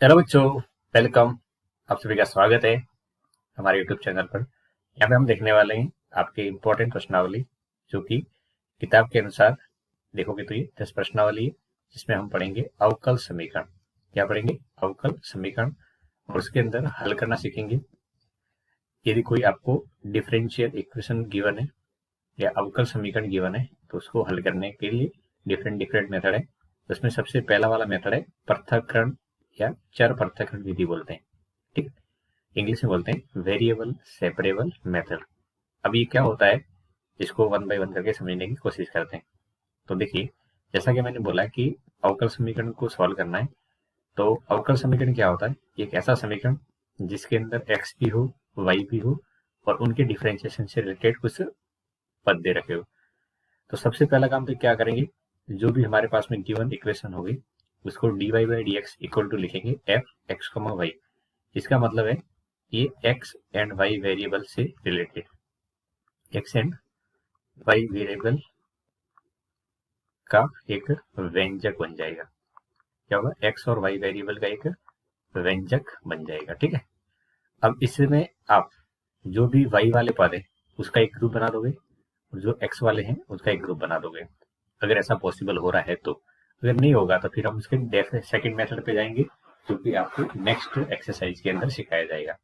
Hello बच्चों, welcome. आप सभी का स्वागत है हमारे यूट्यूब चैनल पर। यहाँ पे हम देखने वाले हैं आपकी इम्पोर्टेंट प्रश्नावली, जो कि किताब के अनुसार देखोगे तो ये 10 प्रश्नावली है, जिसमें हम पढ़ेंगे अवकल समीकरण। क्या पढ़ेंगे? अवकल समीकरण। और उसके अंदर हल करना सीखेंगे। यदि कोई आपको डिफरेंशियल इक्वेशन गिवन है या अवकल समीकरण गिवन है, तो उसको हल करने के लिए डिफरेंट डिफरेंट मेथड है। उसमें सबसे पहला वाला मेथड है पृथक्करण या चर पृथक्करण विधि बोलते हैं। ठीक, इंग्लिश में बोलते हैं वेरिएबल सेपरेबल मेथड। अब ये क्या होता है, इसको वन बाय वन करके समझने की कोशिश करते हैं। तो देखिए, जैसा कि मैंने बोला कि अवकल समीकरण को सॉल्व करना है, तो अवकल समीकरण क्या होता है? एक ऐसा समीकरण जिसके अंदर एक्स भी हो, वाई भी हो, और उनके डिफरेंशिएशन से रिलेटेड कुछ पद दे रखे हो। तो सबसे पहला काम तो क्या करेंगे, जो भी हमारे पास में गिवन इक्वेशन होगी उसको d y by d x equal to लिखेंगे एफ एक्स कमा वाई। इसका मतलब है ये एक्स एंड वाई वेरिएबल से related, x and y variable का एक व्यंजक बन जाएगा। क्या होगा? एक्स और वाई वेरिएबल का एक व्यंजक बन जाएगा। ठीक है। अब इसमें आप जो भी वाई वाले पद है उसका एक ग्रुप बना दोगे, और जो एक्स वाले हैं उसका एक ग्रुप बना दोगे, अगर ऐसा पॉसिबल हो रहा है तो। अगर नहीं होगा तो फिर हम उसके सेकंड मेथड पे जाएंगे, जो कि आपको नेक्स्ट एक्सरसाइज के अंदर सिखाया जाएगा।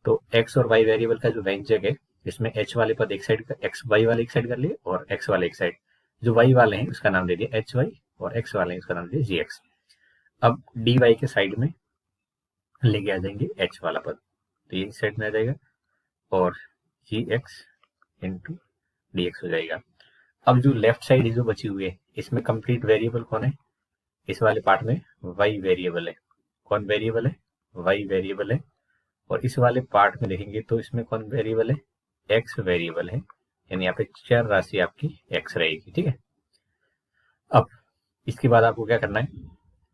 तो एक्स और वाई वेरिएबल का जो व्यंजक है, इसमें एच वाले पद एक साइड का, एक्स वाई वाले एक साइड कर लिए, और एक्स वाले एक साइड। जो वाई वाले हैं उसका नाम दे दिया एच वाई, और एक्स वाले हैं उसका नाम दे दिया जी एक्स। अब डी वाई के साइड में लेके आ जाएंगे एच वाला पद, तो ये इस साइड में आ जाएगा, और जी एक्स इंटू डी एक्स हो जाएगा। अब जो लेफ्ट साइड जो बची हुई है, इसमें कंप्लीट वेरिएबल कौन है? इस वाले पार्ट में वाई वेरिएबल है। कौन वेरिएबल है? वाई वेरिएबल है। और इस वाले पार्ट में देखेंगे तो इसमें कौन वेरिएबल है? एक्स वेरिएबल है। यानी यहाँ पे चर राशि आपकी एक्स रहेगी। ठीक है। अब इसके बाद आपको क्या करना है,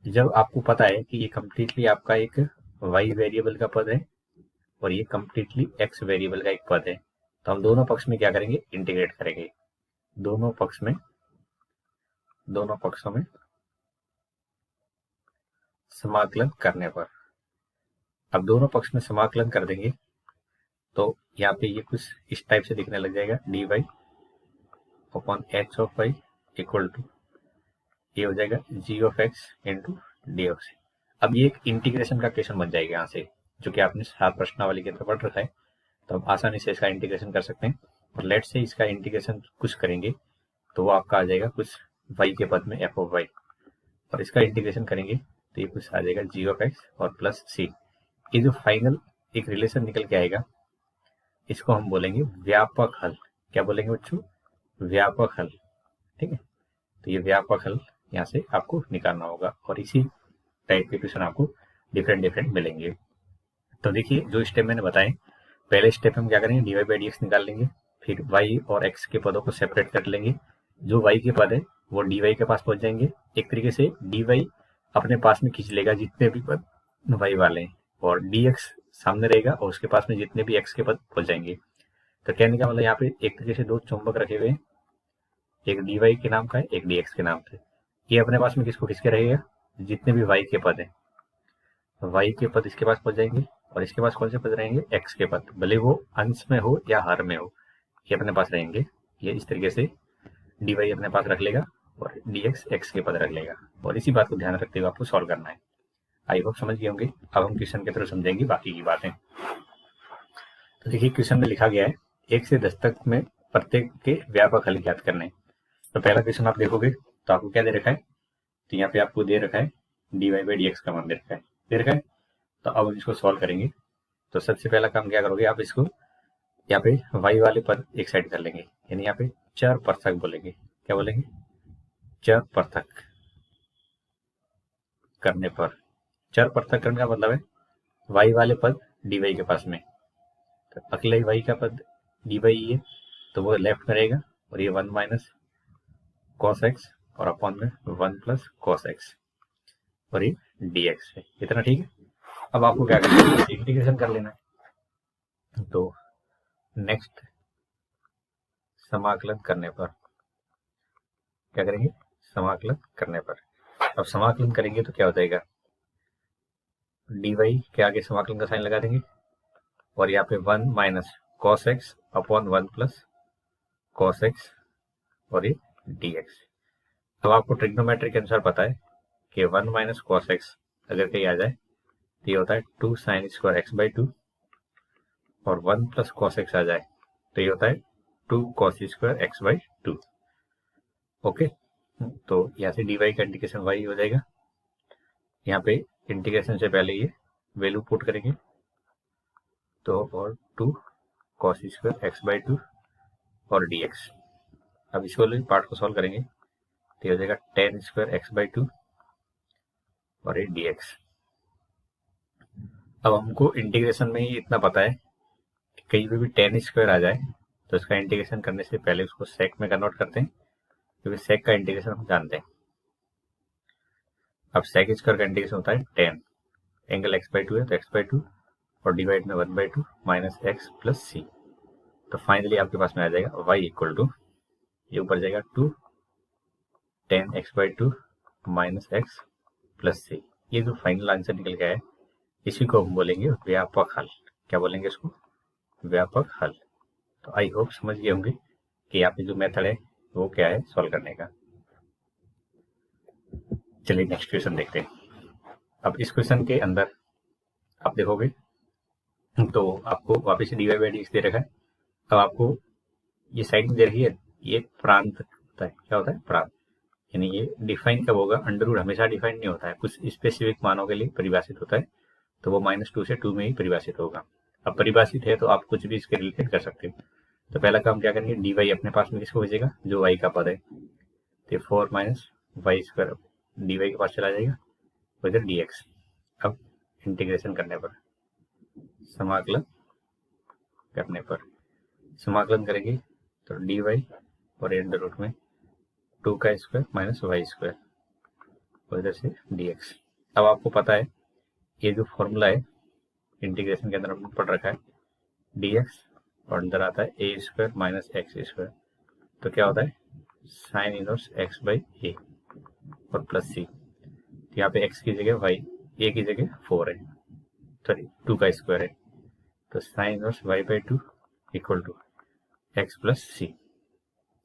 जब आपको पता है कि ये कंप्लीटली आपका एक वाई वेरिएबल का पद है और ये कंप्लीटली एक्स वेरिएबल का एक पद है, तो हम दोनों पक्ष में क्या करेंगे? इंटीग्रेट करेंगे। दोनों पक्षों में समाकलन करने पर, अब दोनों पक्ष में समाकलन कर देंगे तो यहाँ पे ये कुछ इस टाइप से दिखने लग जाएगा, d y upon h of y equal to, ये हो जाएगा g of x into d of c. अब ये एक इंटीग्रेशन का क्वेश्चन बन जाएगा यहाँ से, जो कि आपने 7 प्रश्नावली के अंदर पढ़ रखा है, तो हम आसानी से इसका इंटीग्रेशन कर सकते हैं। और लेट से इसका इंटीग्रेशन कुछ करेंगे तो वो आपका आ जाएगा कुछ वाई के पद में एफ ऑफ वाई, और इसका इंटीग्रेशन करेंगे तो ये कुछ आ जाएगा जी ऑफ एक्स और प्लस सी। ये जो फाइनल एक रिलेशन निकल के आएगा, इसको हम बोलेंगे व्यापक हल। क्या बोलेंगे बच्चों? व्यापक हल। ठीक है। तो ये व्यापक हल यहाँ से आपको निकालना होगा, और इसी टाइप के क्वेश्चन आपको डिफरेंट डिफरेंट मिलेंगे। तो देखिए, जो स्टेप मैंने बताए, पहले स्टेप हम क्या करेंगे, d y by d x निकाल लेंगे, फिर वाई और एक्स के पदों को सेपरेट कर लेंगे। जो वाई के पद है वो डी वाई के पास पहुंच जाएंगे। एक तरीके से डी वाई अपने पास में खींच लेगा जितने भी पद वाई वाले हैं, और डी एक्स सामने रहेगा और उसके पास में जितने भी एक्स के पद पहुंच जाएंगे। तो कहने का मतलब यहाँ पे एक तरीके से दो चुंबक रखे हुए हैं, एक डी वाई के नाम का है, एक डी एक्स के नाम का है। ये अपने पास में किसको खींच के रहेगा? जितने भी वाई के पद हैं, वाई के पद इसके पास पहुंच जाएंगे, और इसके पास कौन से पद रहेंगे? एक्स के पद, भले वो अंश में हो या हर में हो, ये अपने पास रहेंगे। ये इस तरीके से डी वाई अपने पास रख लेगा और डी एक्स एक्स के पद रख लेगा, और इसी बात को ध्यान रखते हुए आपको सॉल्व करना है। आई होप समझ गए होंगे। अब हम क्वेश्चन के थ्रू समझेंगे बाकी की बातें। तो देखिए, क्वेश्चन में लिखा गया है 1 से 10 तक में प्रत्येक के व्यापक हल ज्ञात करने। तो पहला क्वेश्चन आप देखोगे तो आपको क्या दे रखा है, तो यहाँ पे आपको दे रखा है d y by d x का मान दे रखा है। तो अब हम इसको सॉल्व करेंगे। तो सबसे पहला काम क्या करोगे, आप इसको यहाँ पे वाई वाले पद एक साइड कर लेंगे, यानी यहाँ पे चर पृथक बोलेंगे। क्या बोलेंगे? चर पृथक करने पर। चर पृथक करने का मतलब है वाई वाले पद डी वाई के पास में, तो अगले वाई का पद डी वाई है, तो वो लेफ्ट में रहेगा, और ये 1 माइनस कॉस एक्स और अपॉन में 1 प्लस कॉस एक्स, और ये डी एक्स है। इतना ठीक है। अब आपको क्या करना है, इंटीग्रेशन कर लेना है। तो नेक्स्ट समाकलन करने पर क्या करेंगे? समाकलन करने पर, अब समाकलन करेंगे तो क्या हो जाएगा, डी वाई के आगे समाकलन का साइन लगा देंगे और यहाँ पे 1 minus cos x upon 1 plus cos x और ये डी एक्स। अब आपको ट्रिग्नोमेट्री के अनुसार पता है कि 1 माइनस कॉस एक्स अगर कहीं आ जाए तो ये होता है 2 साइन स्क्वायर एक्स बाई 2 और 1 प्लस कॉस एक्स आ जाए तो ये होता है 2 cos square x by 2। Okay, तो यहाँ से डी वाई का इंटीग्रेशन वाई हो जाएगा। यहाँ पे इंटीग्रेशन से पहले ये वैल्यू पुट करेंगे तो और 2 कॉस स्क्वायर एक्स बाई 2 और डी एक्स। अब इस वाले पार्ट को सॉल्व करेंगे तो ये हो जाएगा 10 स्क्वायर एक्स बाई 2 और ये डी एक्स। अब हमको इंटीग्रेशन में ही इतना पता है कि कहीं पे भी 10 स्क्वायर आ जाए तो इसका इंटीग्रेशन करने से पहले उसको सेक में कन्वर्ट करते हैं, क्योंकि सेक का इंटीग्रेशन हम जानते हैं। अब सेक स्क्वायर का इंटीग्रेशन होता है 10, एंगल एक्स बाई 2 है तो एक्स बाई 2 और डिवाइड में 1 by 2 minus x plus c. तो फाइनली आपके पास में आ जाएगा वाई इक्वल टू, ये ऊपर जाएगा 2 10 x by 2 minus x plus c. ये जो फाइनल आंसर निकल गया है इसी को हम बोलेंगे व्यापक हल। क्या बोलेंगे इसको? व्यापक हल। तो आई होप समझ गए होंगे कि यहाँ पे जो मेथड है वो क्या है सॉल्व करने का। चलिए नेक्स्ट क्वेश्चन देखते हैं। अब इस क्वेश्चन के अंदर आप देखोगे तो आपको वापस से d y by d x दे रखा है। अब आपको ये साइड में दे रही है, ये प्रांत होता है। क्या होता है? प्रांत। यानी ये डिफाइन कब होगा? अंडर रूट हमेशा डिफाइन नहीं होता है, कुछ स्पेसिफिक मानों के लिए परिभाषित होता है, तो वो -2 से 2 में ही परिभाषित होगा। अब परिभाषित है तो आप कुछ भी इसके रिलेटेड कर सकते हो। तो पहला काम क्या करेंगे, डी वाई अपने पास में किसको भेजेगा? जो वाई का पद है, तो 4 minus y square d y के पास चला जाएगा, इधर डी एक्स। अब इंटीग्रेशन करने पर, समाकलन करने पर, समाकलन करेंगे तो डी वाई और अंडर रूट में 2 का स्क्वायर माइनस वाई स्क्वायर और इधर से डी एक्स। अब आपको पता है ये जो फॉर्मूला है इंटीग्रेशन के अंदर हमने पढ़ रखा है, डी एक्स और अंदर आता है ए स्क्वायर माइनस एक्स स्क्वायर, तो क्या होता है? साइन इनवर्स एक्स बाई ए और प्लस सी। तो यहाँ पे एक्स की जगह वाई, ए की जगह 4 है, सॉरी 2 का स्क्वायर है, तो sine inverse y by 2 equal to x plus c.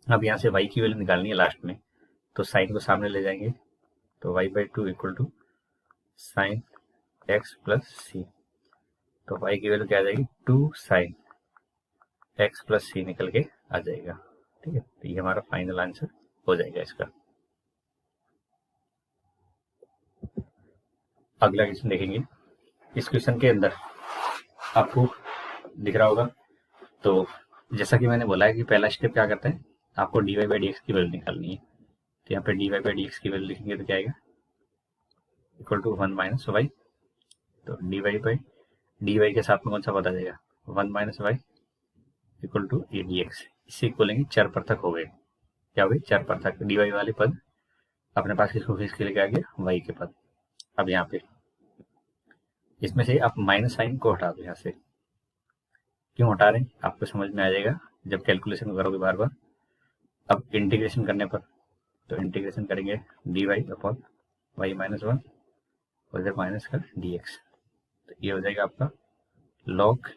अब यहाँ से वाई की वैल्यू निकालनी है लास्ट में, तो साइन को सामने ले जाएंगे तो y by 2 equal to sine x plus c. तो वाई की वैल्यू क्या आ जाएगी? 2 साइन एक्स प्लस सी निकल के आ जाएगा। ठीक है, तो ये हमारा फाइनल आंसर हो जाएगा इसका। अगला क्वेश्चन देखेंगे। इस क्वेश्चन के अंदर आपको दिख रहा होगा, तो जैसा कि मैंने बोला है कि पहला स्टेप क्या करते हैं, आपको d y by d x की वैल्यू निकालनी है। तो यहाँ पे d y by d x की वैल्यू लिखेंगे तो क्या आएगा? Equal to 1 minus y. तो d y by d y के साथ में कौन सा पता जाएगा? 1 minus y equal to a d x. इसे बोलेंगे चर पृथक हो गए। क्या हो गए? चर पृथक। डी वाई वाले पद अपने पास किसको किसके लेके आ गया? वाई के पद। अब यहाँ पे इसमें से आप माइनस साइन को हटा दो। यहाँ से क्यों हटा रहे हैं आपको समझ में आ जाएगा जब कैलकुलेशन करोगे बार बार। अब इंटीग्रेशन करने पर, तो इंटीग्रेशन करेंगे d y upon y minus 1 और इधर माइनस का डी एक्स। तो ये हो जाएगा आपका लॉग,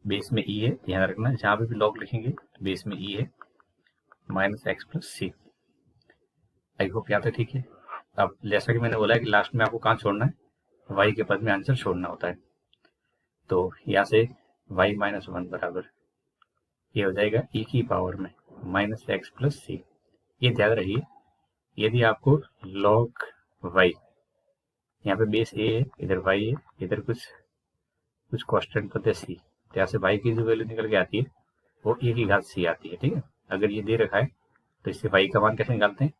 बेस में ई है, ध्यान रखना जहां पे भी लॉग लिखेंगे बेस में ई है, minus x plus c. I hope यहाँ पे ठीक है। अब जैसा कि मैंने बोला है कि लास्ट में आपको कहाँ छोड़ना है? वाई के पद में आंसर छोड़ना होता है। तो यहाँ से वाई माइनस 1 बराबर ये हो जाएगा ई की पावर में माइनस एक्स प्लस सी। ये ध्यान रखिए, यदि आपको लॉग वाई, यहाँ पे बेस ए है, इधर वाई है, इधर कुछ कांस्टेंट पद है सी, तो यहाँ से वाई की जो वैल्यू निकल के आती है वो ए की घात सी आती है। ठीक है, अगर ये दे रखा है तो इससे वाई का मान कैसे निकालते हैं?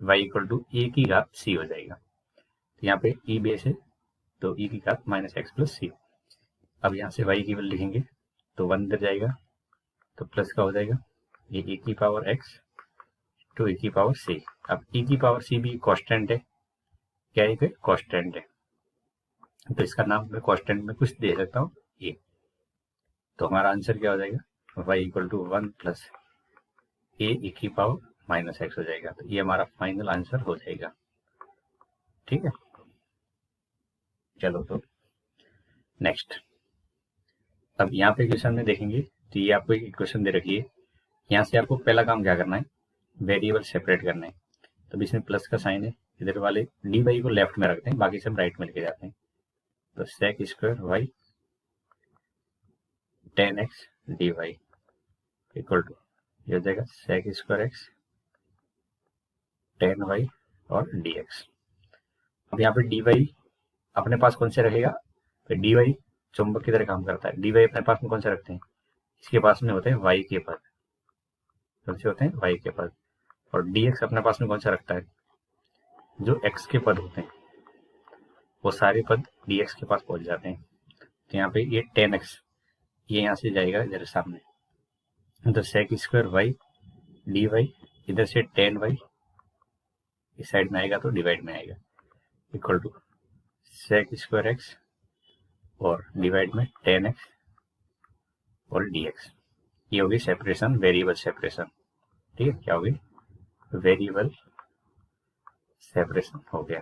वाई इक्वल टू ए की घात सी हो जाएगा। तो यहाँ पे ई बेस है तो ई की घात माइनस एक्स प्लस सी। अब यहाँ से वाई की वैल्यू लिखेंगे तो 1 इधर जाएगा तो प्लस का हो जाएगा ये e की पावर x टू e की पावर c। अब e की पावर c भी कांस्टेंट है, क्या है? कांस्टेंट है, तो इसका नाम मैं कांस्टेंट में कुछ दे सकता हूँ ये। तो हमारा आंसर क्या हो जाएगा? y इक्वल टू 1 प्लस ए की पावर माइनस एक्स हो जाएगा। तो ये हमारा फाइनल आंसर हो जाएगा। ठीक है, चलो तो नेक्स्ट, अब यहाँ पे क्वेश्चन में देखेंगे तो ये आपको एक इक्वेशन दे रखी है। यहाँ से आपको पहला काम क्या करना है, वेरिएबल सेपरेट करना है। तो इसमें प्लस का साइन है, इधर वाले डी वाई को लेफ्ट में रखते हैं, बाकी सब राइट में लेके जाते हैं। तो sec square y 10x d y equal to, ये हो जाएगा सेक स्क्वायर एक्स 10y और dx। अब यहाँ पे डी वाई अपने पास कौन से रखेगा, तो डी वाई चुंबक की तरह काम करता है। डी वाई अपने पास में कौन से रखते हैं, इसके पास में होते हैं y के पद, कौन से होते हैं y के पद। और dx अपने पास में कौन सा रखता है, जो x के पद होते हैं, वो सारे पद dx के पास पहुंच जाते हैं। तो यहाँ पे ये 10x ये यहाँ से जाएगा इधर सामने, तो sec square y d y, इधर से 10y इस साइड में आएगा तो डिवाइड में आएगा, equal to sec square x और डिवाइड में 10x और dx। ये होगी सेपरेशन, वेरिएबल सेपरेशन। ठीक है, क्या होगी, वेरिएबल सेपरेशन हो गया।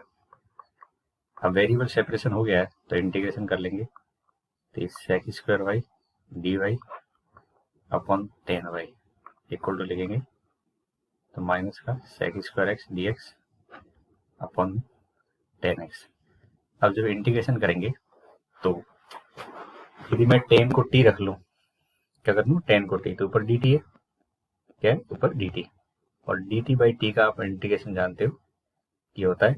अब वेरिएबल सेपरेशन हो गया है तो इंटीग्रेशन कर लेंगे। तो sec square y d y upon 10y equal to लिखेंगे तो माइनस का sec square x d x upon 10x। अब जब इंटीग्रेशन करेंगे तो यदि मैं 10 को t रख लूं, क्या कर लूं 10 को t, तो ऊपर dt है, क्या है ऊपर dt, और dt बाई टी का आप इंटीग्रेशन जानते हो, ये होता है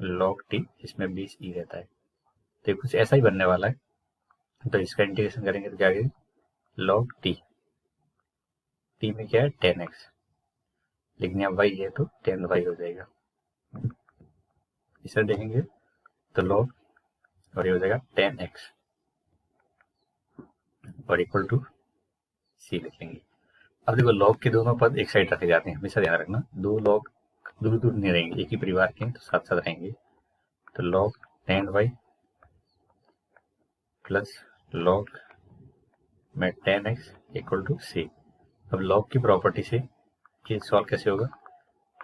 log t, इसमें 20 e रहता है। तो कुछ ऐसा ही बनने वाला है। तो इसका इंटीग्रेशन करेंगे तो क्या करेंगे, log t, t में क्या है 10x, लेकिन यहाँ y है तो 10y हो जाएगा। इसे देखेंगे तो log, और ये हो जाएगा 10x और इक्वल टू c लिखेंगे। अब देखो लॉग के दोनों पद एक साइड रखे जाते हैं, हमेशा ध्यान रखना, दो लॉग दूर दूर नहीं रहेंगे, एक ही परिवार के तो साथ साथ रहेंगे। तो log 10y प्लस log में 10x इक्वल टू c। अब log की प्रॉपर्टी से ये सॉल्व कैसे होगा,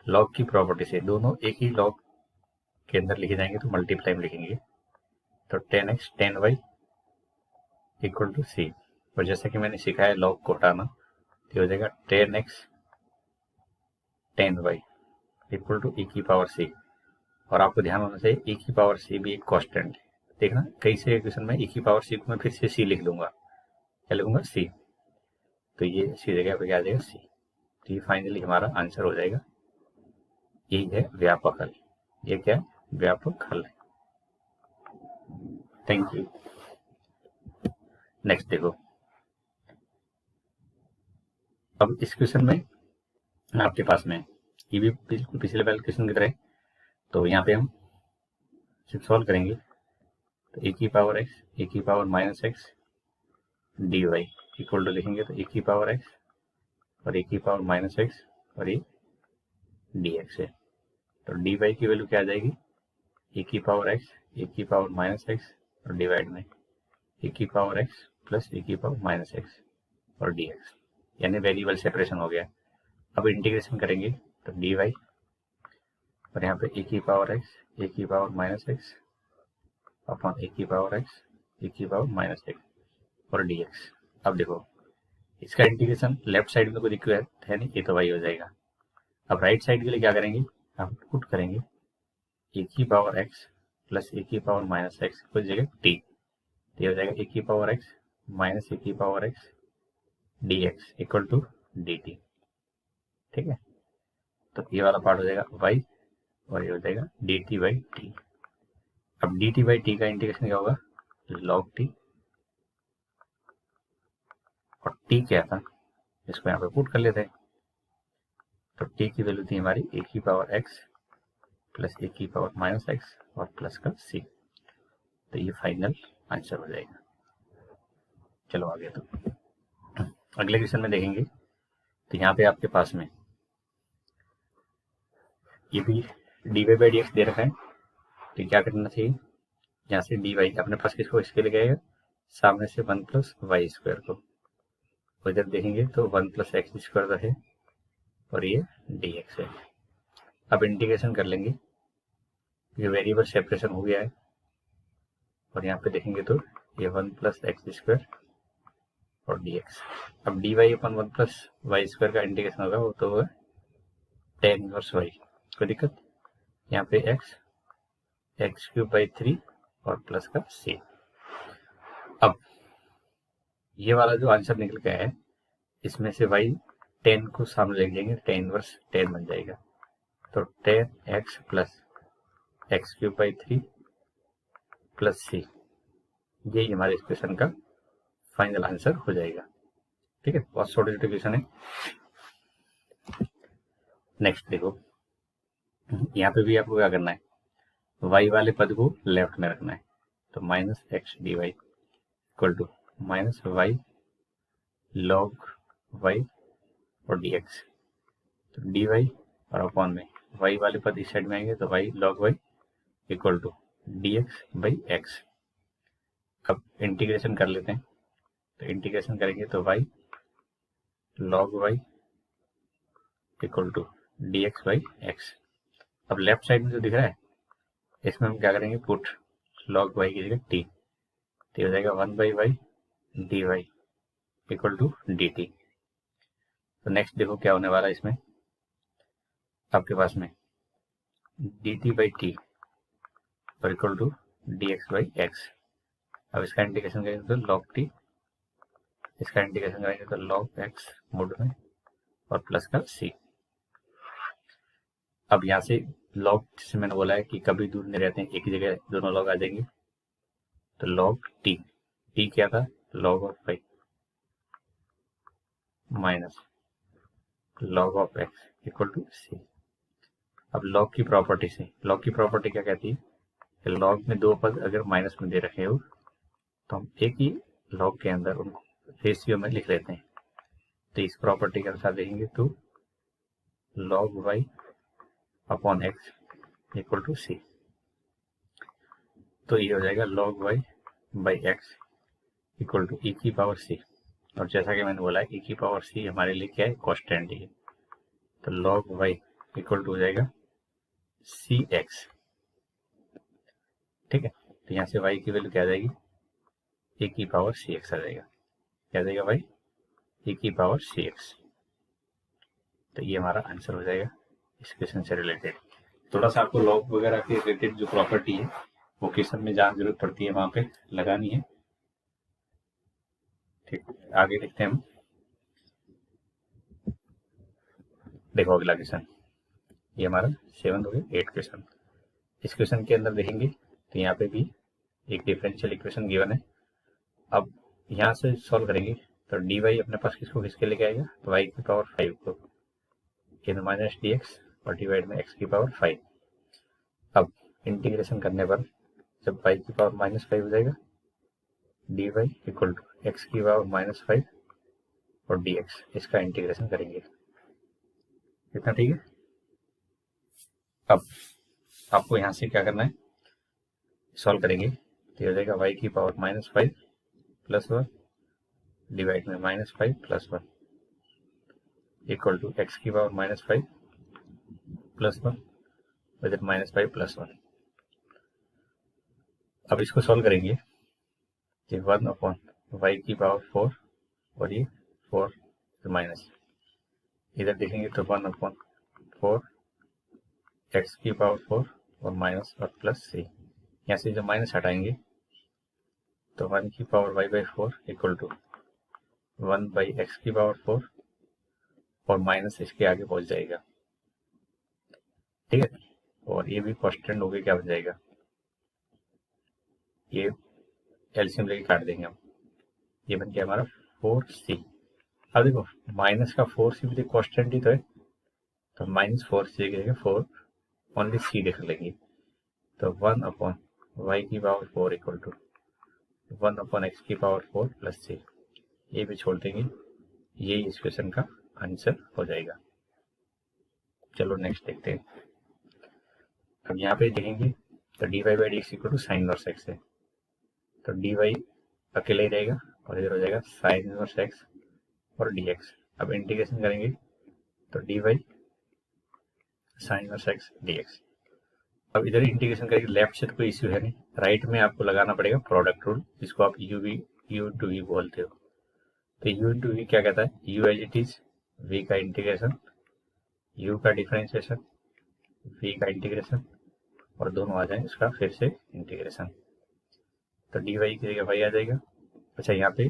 log की प्रॉपर्टी से दोनों एक ही log के अंदर लिखे जाएंगे तो मल्टीप्लाई में लिखेंगे। तो 10x 10y equal to c, और जैसा कि मैंने सिखाया log को हटाना, तो हो जाएगा 10x 10y equal to e की पावर c। और आपको ध्यान होना चाहिए e की पावर c भी एक कांस्टेंट है। देखना कई से क्वेश्चन में e की पावर c को मैं फिर से c लिख दूंगा, क्या लिखूंगा c, तो ये इसी जगह पे क्या आ जाएगा c। तो ये फाइनली हमारा आंसर हो जाएगा, यही है व्यापक हल। ये क्या है, व्यापक हल है। Thank you. नेक्स्ट देखो, अब इस क्वेश्चन में आपके पास में ये भी बिल्कुल पिछले वाले क्वेश्चन की तरह, तो यहाँ पे हम सिर्फ सॉल्व करेंगे। तो e की पावर x e की power minus x d y equal to लिखेंगे तो e की पावर x और e की पावर माइनस x और ये dx है। तो dy की वैल्यू क्या आ जाएगी, e की पावर x e की पावर माइनस x और डिवाइड में e की पावर x प्लस e की पावर माइनस x और dx, यानी वेरिएबल सेपरेशन हो गया। अब इंटीग्रेशन करेंगे तो dy और यहाँ पे e की पावर x e की power minus x upon e की पावर x e की पावर माइनस x और dx। अब देखो इसका इंटीग्रेशन लेफ्ट साइड में कोई दिक्कत है नहीं, ये तो y हो जाएगा। अब राइट साइड के लिए क्या करेंगे, आप पुट करेंगे e की पावर x प्लस e की पावर माइनस x को जगह t, तो ये हो जाएगा e की पावर x माइनस e की power x dx equal to dt। ठीक है, तो ये वाला पार्ट हो जाएगा y और ये हो जाएगा dt बाई टी। अब dt बाई टी का इंटीग्रेशन क्या होगा, log t, और t क्या था इसको यहाँ पे पुट कर लेते हैं। तो t की वैल्यू थी हमारी e की पावर x प्लस e की पावर माइनस x और प्लस का c। तो ये फाइनल आंसर हो जाएगा। चलो आगे, तो अगले क्वेश्चन में देखेंगे। तो यहाँ पे आपके पास में ये भी dy बाई डी एक्स दे रखा है, तो क्या करना चाहिए, यहाँ से dy अपने पास किसको इसके लिए गएगा, सामने से 1 प्लस वाई स्क्वायर को, इधर देखेंगे तो 1 प्लस एक्स स्क्वायर है और ये dx है। अब इंटीग्रेशन कर लेंगे, ये वेरिएबल सेपरेशन हो गया है। और यहाँ पे देखेंगे तो ये 1 प्लस एक्स स्क्वायर और dx। अब dy अपन 1 प्लस वाई स्क्वायर का इंटीग्रेशन होगा, वो तो होगा tan इनवर्स y। कोई दिक्कत? यहाँ पे एक्स क्यूब बाई 3 और प्लस का c। अब ये वाला जो आंसर निकल के है, इसमें से y 10 को सामने लेके जाएंगे, tan इनवर्स 10 बन जाएगा। तो tan x plus x cube by 3 plus c, यही हमारे इस क्वेश्चन का फाइनल आंसर हो जाएगा। ठीक है, बहुत छोटे छोटे क्वेश्चन है। नेक्स्ट देखो, यहाँ पे भी आपको क्या करना है, y वाले पद को लेफ्ट में रखना है। तो minus x d y equal to minus y log y और डी एक्स। तो डी वाई और अपॉन में y वाले पद इस साइड में आएंगे, तो y log y equal to d x by x. अब इंटीग्रेशन कर लेते हैं, तो इंटीग्रेशन करेंगे तो y log y equal to d x by x. अब लेफ्ट साइड में जो दिख रहा है, इसमें हम क्या करेंगे, पुट लॉग वाई की जगह टी, तो हो जाएगा 1 by y d y equal to d t. तो नेक्स्ट देखो क्या होने वाला है इसमें, आपके पास में डी टी बाई टी और equal to d x by x. अब इसका इंटीग्रेशन करेंगे तो लॉग टी, इसका इंटीग्रेशन करेंगे तो लॉग एक्स मोड में और प्लस का सी। अब यहाँ से लॉग, जिससे मैंने बोला है कि कभी दूर नहीं रहते हैं, एक ही जगह दोनों लॉग आ जाएंगे। तो लॉग टी, टी क्या था, log of y minus log of x equal to c. अब लॉग की प्रॉपर्टी से, लॉग की प्रॉपर्टी क्या कहती है कि लॉग में दो पद अगर माइनस में दे रखे हो, तो हम एक ही लॉग के अंदर उनको रेशियो में लिख लेते हैं। तो इस प्रॉपर्टी के अनुसार देखेंगे तो log y upon x equal to c. तो ये हो जाएगा log y by x equal to e की पावर सी। और जैसा कि मैंने बोला है, ई की पावर सी हमारे लिए क्या है, कॉन्स्टेंट है। तो लॉग वाई इक्वल टू हो जाएगा सी एक्स। ठीक है, तो यहाँ से वाई की वैल्यू क्या आ जाएगी, ए की पावर सी एक्स आ जाएगा। क्या आ जाएगा भाई, ए की पावर सी एक्स। तो ये हमारा आंसर हो जाएगा इस क्वेश्चन से रिलेटेड। थोड़ा सा आपको लॉग वगैरह के रिलेटेड जो प्रॉपर्टी है वो क्वेश्चन में जहाँ जरूरत पड़ती है वहां पे लगानी है। ठीक, आगे देखते हैं हम। देखो अगला क्वेश्चन, ये हमारा 7 हो गया, 8 क्वेश्चन। इस क्वेश्चन के अंदर देखेंगे तो यहाँ पे भी एक डिफरेंशियल इक्वेशन गिवन है। अब यहाँ से सॉल्व करेंगे तो डी वाई अपने पास किसको किसके लेके आएगा, तो वाई की पावर 5 को इन माइनस डी एक्स और डिवाइड में एक्स की पावर 5। अब इंटीग्रेशन करने पर जब वाई की पावर -5 हो जाएगा, d y equal to x की पावर -5 और डी एक्स, इसका इंटीग्रेशन करेंगे। इतना ठीक है। अब आपको यहाँ से क्या करना है, सॉल्व करेंगे तो हो जाएगा वाई की पावर -5 प्लस 1 डिवाइड में -5 प्लस 1 इक्वल टू एक्स की पावर -5 प्लस 1 विद -5 प्लस 1। अब इसको सॉल्व करेंगे कि 1 अपॉन वाई की पावर 4 और ये 4 माइनस, इधर देखेंगे तो 1 अपॉन 4 एक्स की पावर 4 और माइनस और प्लस सी। यहाँ से जब माइनस हटाएंगे तो 1 की power y by 4 equal to 1 by x की पावर 4 और माइनस इसके आगे पहुंच जाएगा। ठीक है, और ये भी कॉन्स्टेंट हो गया, क्या बन जाएगा, ये एलसीएम लेके काट देंगे हम, ये बन गया हमारा 4c। अब देखो माइनस का 4c भी कॉन्स्टेंट ही तो है, तो -4c की जगह 4 ओनली c लिख लेंगे। तो 1 अपॉन वाई की power 4 equal to 1 upon x की पावर 4 प्लस सी, ये भी छोड़ देंगे, यही इस क्वेश्चन का आंसर हो जाएगा। चलो नेक्स्ट देखते हैं। अब यहाँ पे देखेंगे तो d y by d x equal to sine inverse x है, तो डी वाई अकेले ही रहेगा और इधर हो जाएगा साइन इनवर्स एक्स और डी एक्स। अब इंटीग्रेशन करेंगे तो d y sine inverse x d x. अब इधर इंटीग्रेशन करेंगे, लेफ्ट से तो कोई इश्यू है नहीं, राइट में आपको लगाना पड़ेगा प्रोडक्ट रूल, जिसको आप यू टू वी बोलते हो। तो यू इंटू वी क्या कहता है, u as it is, v का इंटीग्रेशन, यू का डिफरेंशिएशन, वी का इंटीग्रेशन, और दोनों आ जाए इसका फिर से इंटीग्रेशन। तो डी वाई की जगह वाई आ जाएगा। अच्छा, यहाँ पे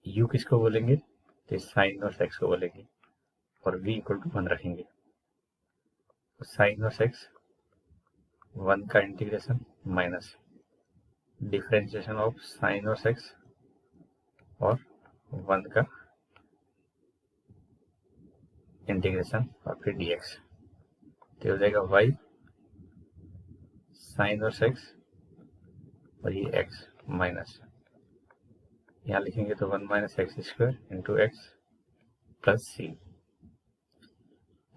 u किसको बोलेंगे, तो साइन और एक्स को बोलेंगे, और v इक्वल टू 1 रखेंगे। तो साइन और एक्स 1 का integration minus differentiation of sine और एक्स और 1 का इंटीग्रेशन और फिर dx। तो हो जाएगा y साइन और एक्स और ये x माइनस, यहाँ लिखेंगे तो 1 minus x square into x plus c.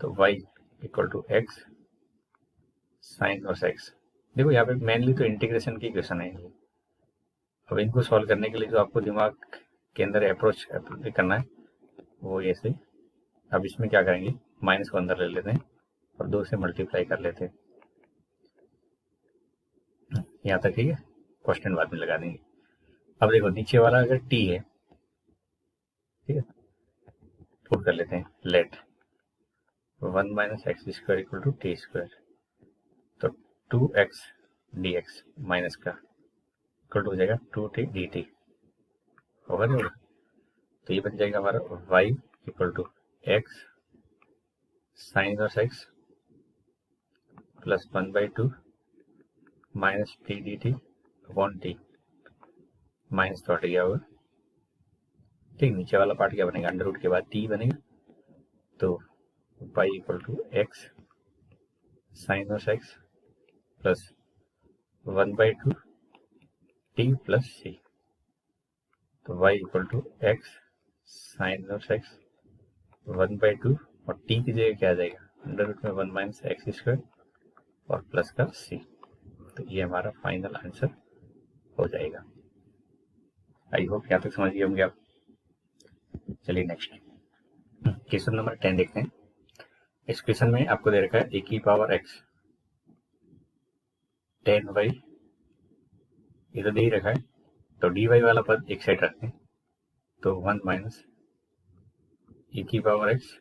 तो y equal to x sine और एक्स। देखो यहाँ पे मेनली तो इंटीग्रेशन की क्वेश्चन है। अब इनको सॉल्व करने के लिए जो आपको दिमाग के अंदर अप्रोच करना है वो ये से, अब इसमें क्या करेंगे, माइनस को अंदर ले लेते हैं और 2 से मल्टीप्लाई कर लेते हैं, यहाँ तक ठीक है। क्वेश्चन बाद में लगा देंगे। अब देखो नीचे वाला अगर t है, ठीक है, पुट कर लेते हैं, let 1 minus x square equal to t square. तो 2x dx माइनस का इक्वल टू हो जाएगा 2t dt, होगा नहीं होगा। तो ये बन जाएगा हमारा y equal to x sine और x plus 1/2 minus t d t upon t, minus तो हट गया होगा, ठीक। नीचे वाला पार्ट क्या बनेगा, अंडर रूट के बाद टी बनेगा। तो y equal to x sine और x plus 1/2 t plus c. तो y equal to x sine और एक्स 1/2 और t की जगह क्या आ जाएगा, अंडर रूट में 1 माइनस एक्स स्क्वायर और प्लस का सी। तो ये हमारा फाइनल आंसर हो जाएगा। आई होप यहाँ तक समझ गए होंगे आप। चलिए नेक्स्ट क्वेश्चन नंबर 10 देखते हैं। इस क्वेश्चन में आपको दे रखा है ए की पावर एक्स 10y, ये तो दे ही रखा है। तो dy वाला पद एक साइड रखते हैं, तो 1 माइनस ए की power x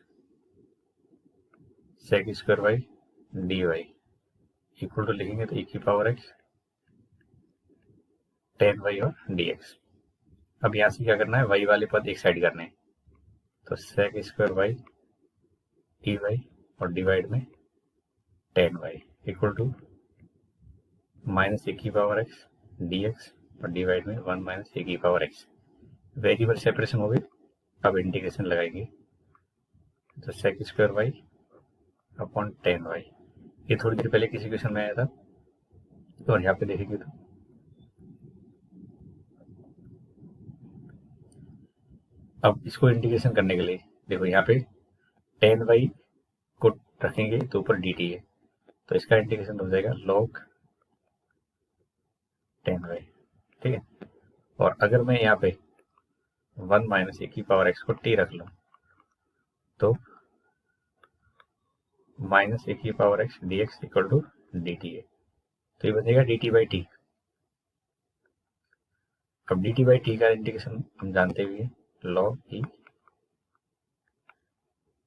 sec square y d y equal to लिखेंगे तो ए की पावर एक्स 10y और dx। अब यहाँ से क्या करना है, y वाले पद एक साइड करने हैं, तो sec square y d y और डिवाइड में 10y equal to minus a की पावर एक्स dx और डिवाइड में 1 माइनस ए की पावर एक्स। वेरिएबल सेपरेशन हो गई, अब इंटीग्रेशन लगाएंगे, तो sec square Y upon 10y। ये थोड़ी देर पहले किसी क्वेश्चन में आया था, और यहाँ पे देखेंगे तो अब इसको इंटीग्रेशन करने के लिए देखो यहाँ पे 10y को रखेंगे तो ऊपर dt है, तो इसका इंटीग्रेशन हो जाएगा log 10y, ठीक है। और अगर मैं यहाँ पे 1 माइनस ए की पावर एक्स को t रख लूँ, तो माइनस ए की power x d x equal to d t है, तो ये बनेगा डी टी बाई टी। अब डी टी बाई टी का इंटीग्रेशन हम जानते हुए लॉग ई,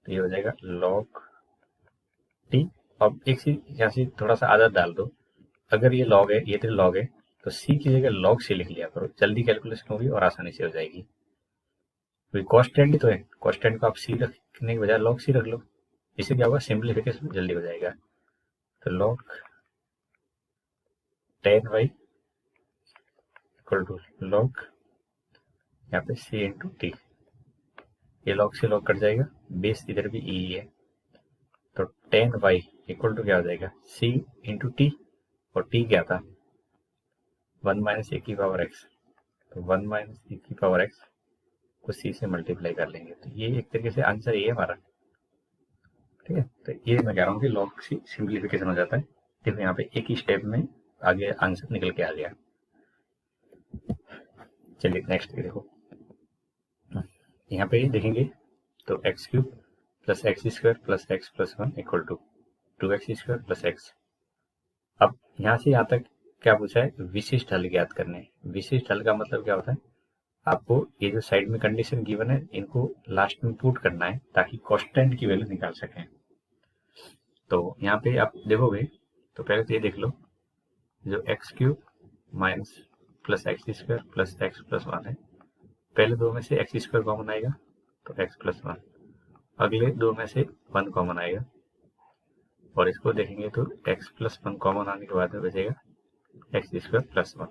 तो ये हो जाएगा लॉग टी। अब एक चीज यहाँ से थोड़ा सा आदत डाल दो, अगर ये लॉग है, ये तो लॉग है, तो सी की जगह लॉग सी लिख लिया करो, जल्दी कैलकुलेशन होगी और आसानी से हो जाएगी। तो कॉन्स्टेंट ही तो है, कॉन्स्टेंट को आप सी रखने के बजाय लॉग सी रख लो, इससे क्या होगा, सिंप्लीफिकेशन जल्दी हो जाएगा। तो log 10y equal to log यहाँ पे c इंटू टी, ये लॉग से लॉग कट जाएगा, बेस इधर भी ई है, तो 10y इक्वल टू क्या हो जाएगा, c इंटू टी, और t क्या था 1 माइनस ए की पावर एक्स, तो 1 माइनस ए की पावर एक्स को c से मल्टीप्लाई कर लेंगे, तो ये एक तरीके से आंसर ये है हमारा, ठीक है। तो ये मैं कह रहा हूँ कि लॉग सी सिंप्लीफिकेशन हो जाता है, देखो यहाँ पे एक ही स्टेप में आगे आंसर निकल के आ गया। चलिए नेक्स्ट देखो, यहाँ पे देखेंगे तो x cube plus x square plus x plus 1 equal to 2x square plus x. अब यहाँ से यहाँ तक क्या पूछा है, विशिष्ट हल ज्ञात करने हैं। विशिष्ट हल का मतलब क्या होता है, आपको ये जो साइड में कंडीशन गिवन है इनको लास्ट में पुट करना है ताकि कांस्टेंट की वैल्यू निकाल सकें। तो यहाँ पे आप देखोगे तो पहले तो ये देख लो, जो x cube minus plus x square plus x plus one है, पहले दो में से एक्स स्क्वायर कॉमन आएगा तो एक्स प्लस वन, अगले दो में से वन कॉमन आएगा और इसको देखेंगे तो एक्स प्लस वन कॉमन आने के बाद में बचेगा एक्स स्क्वायर प्लस वन।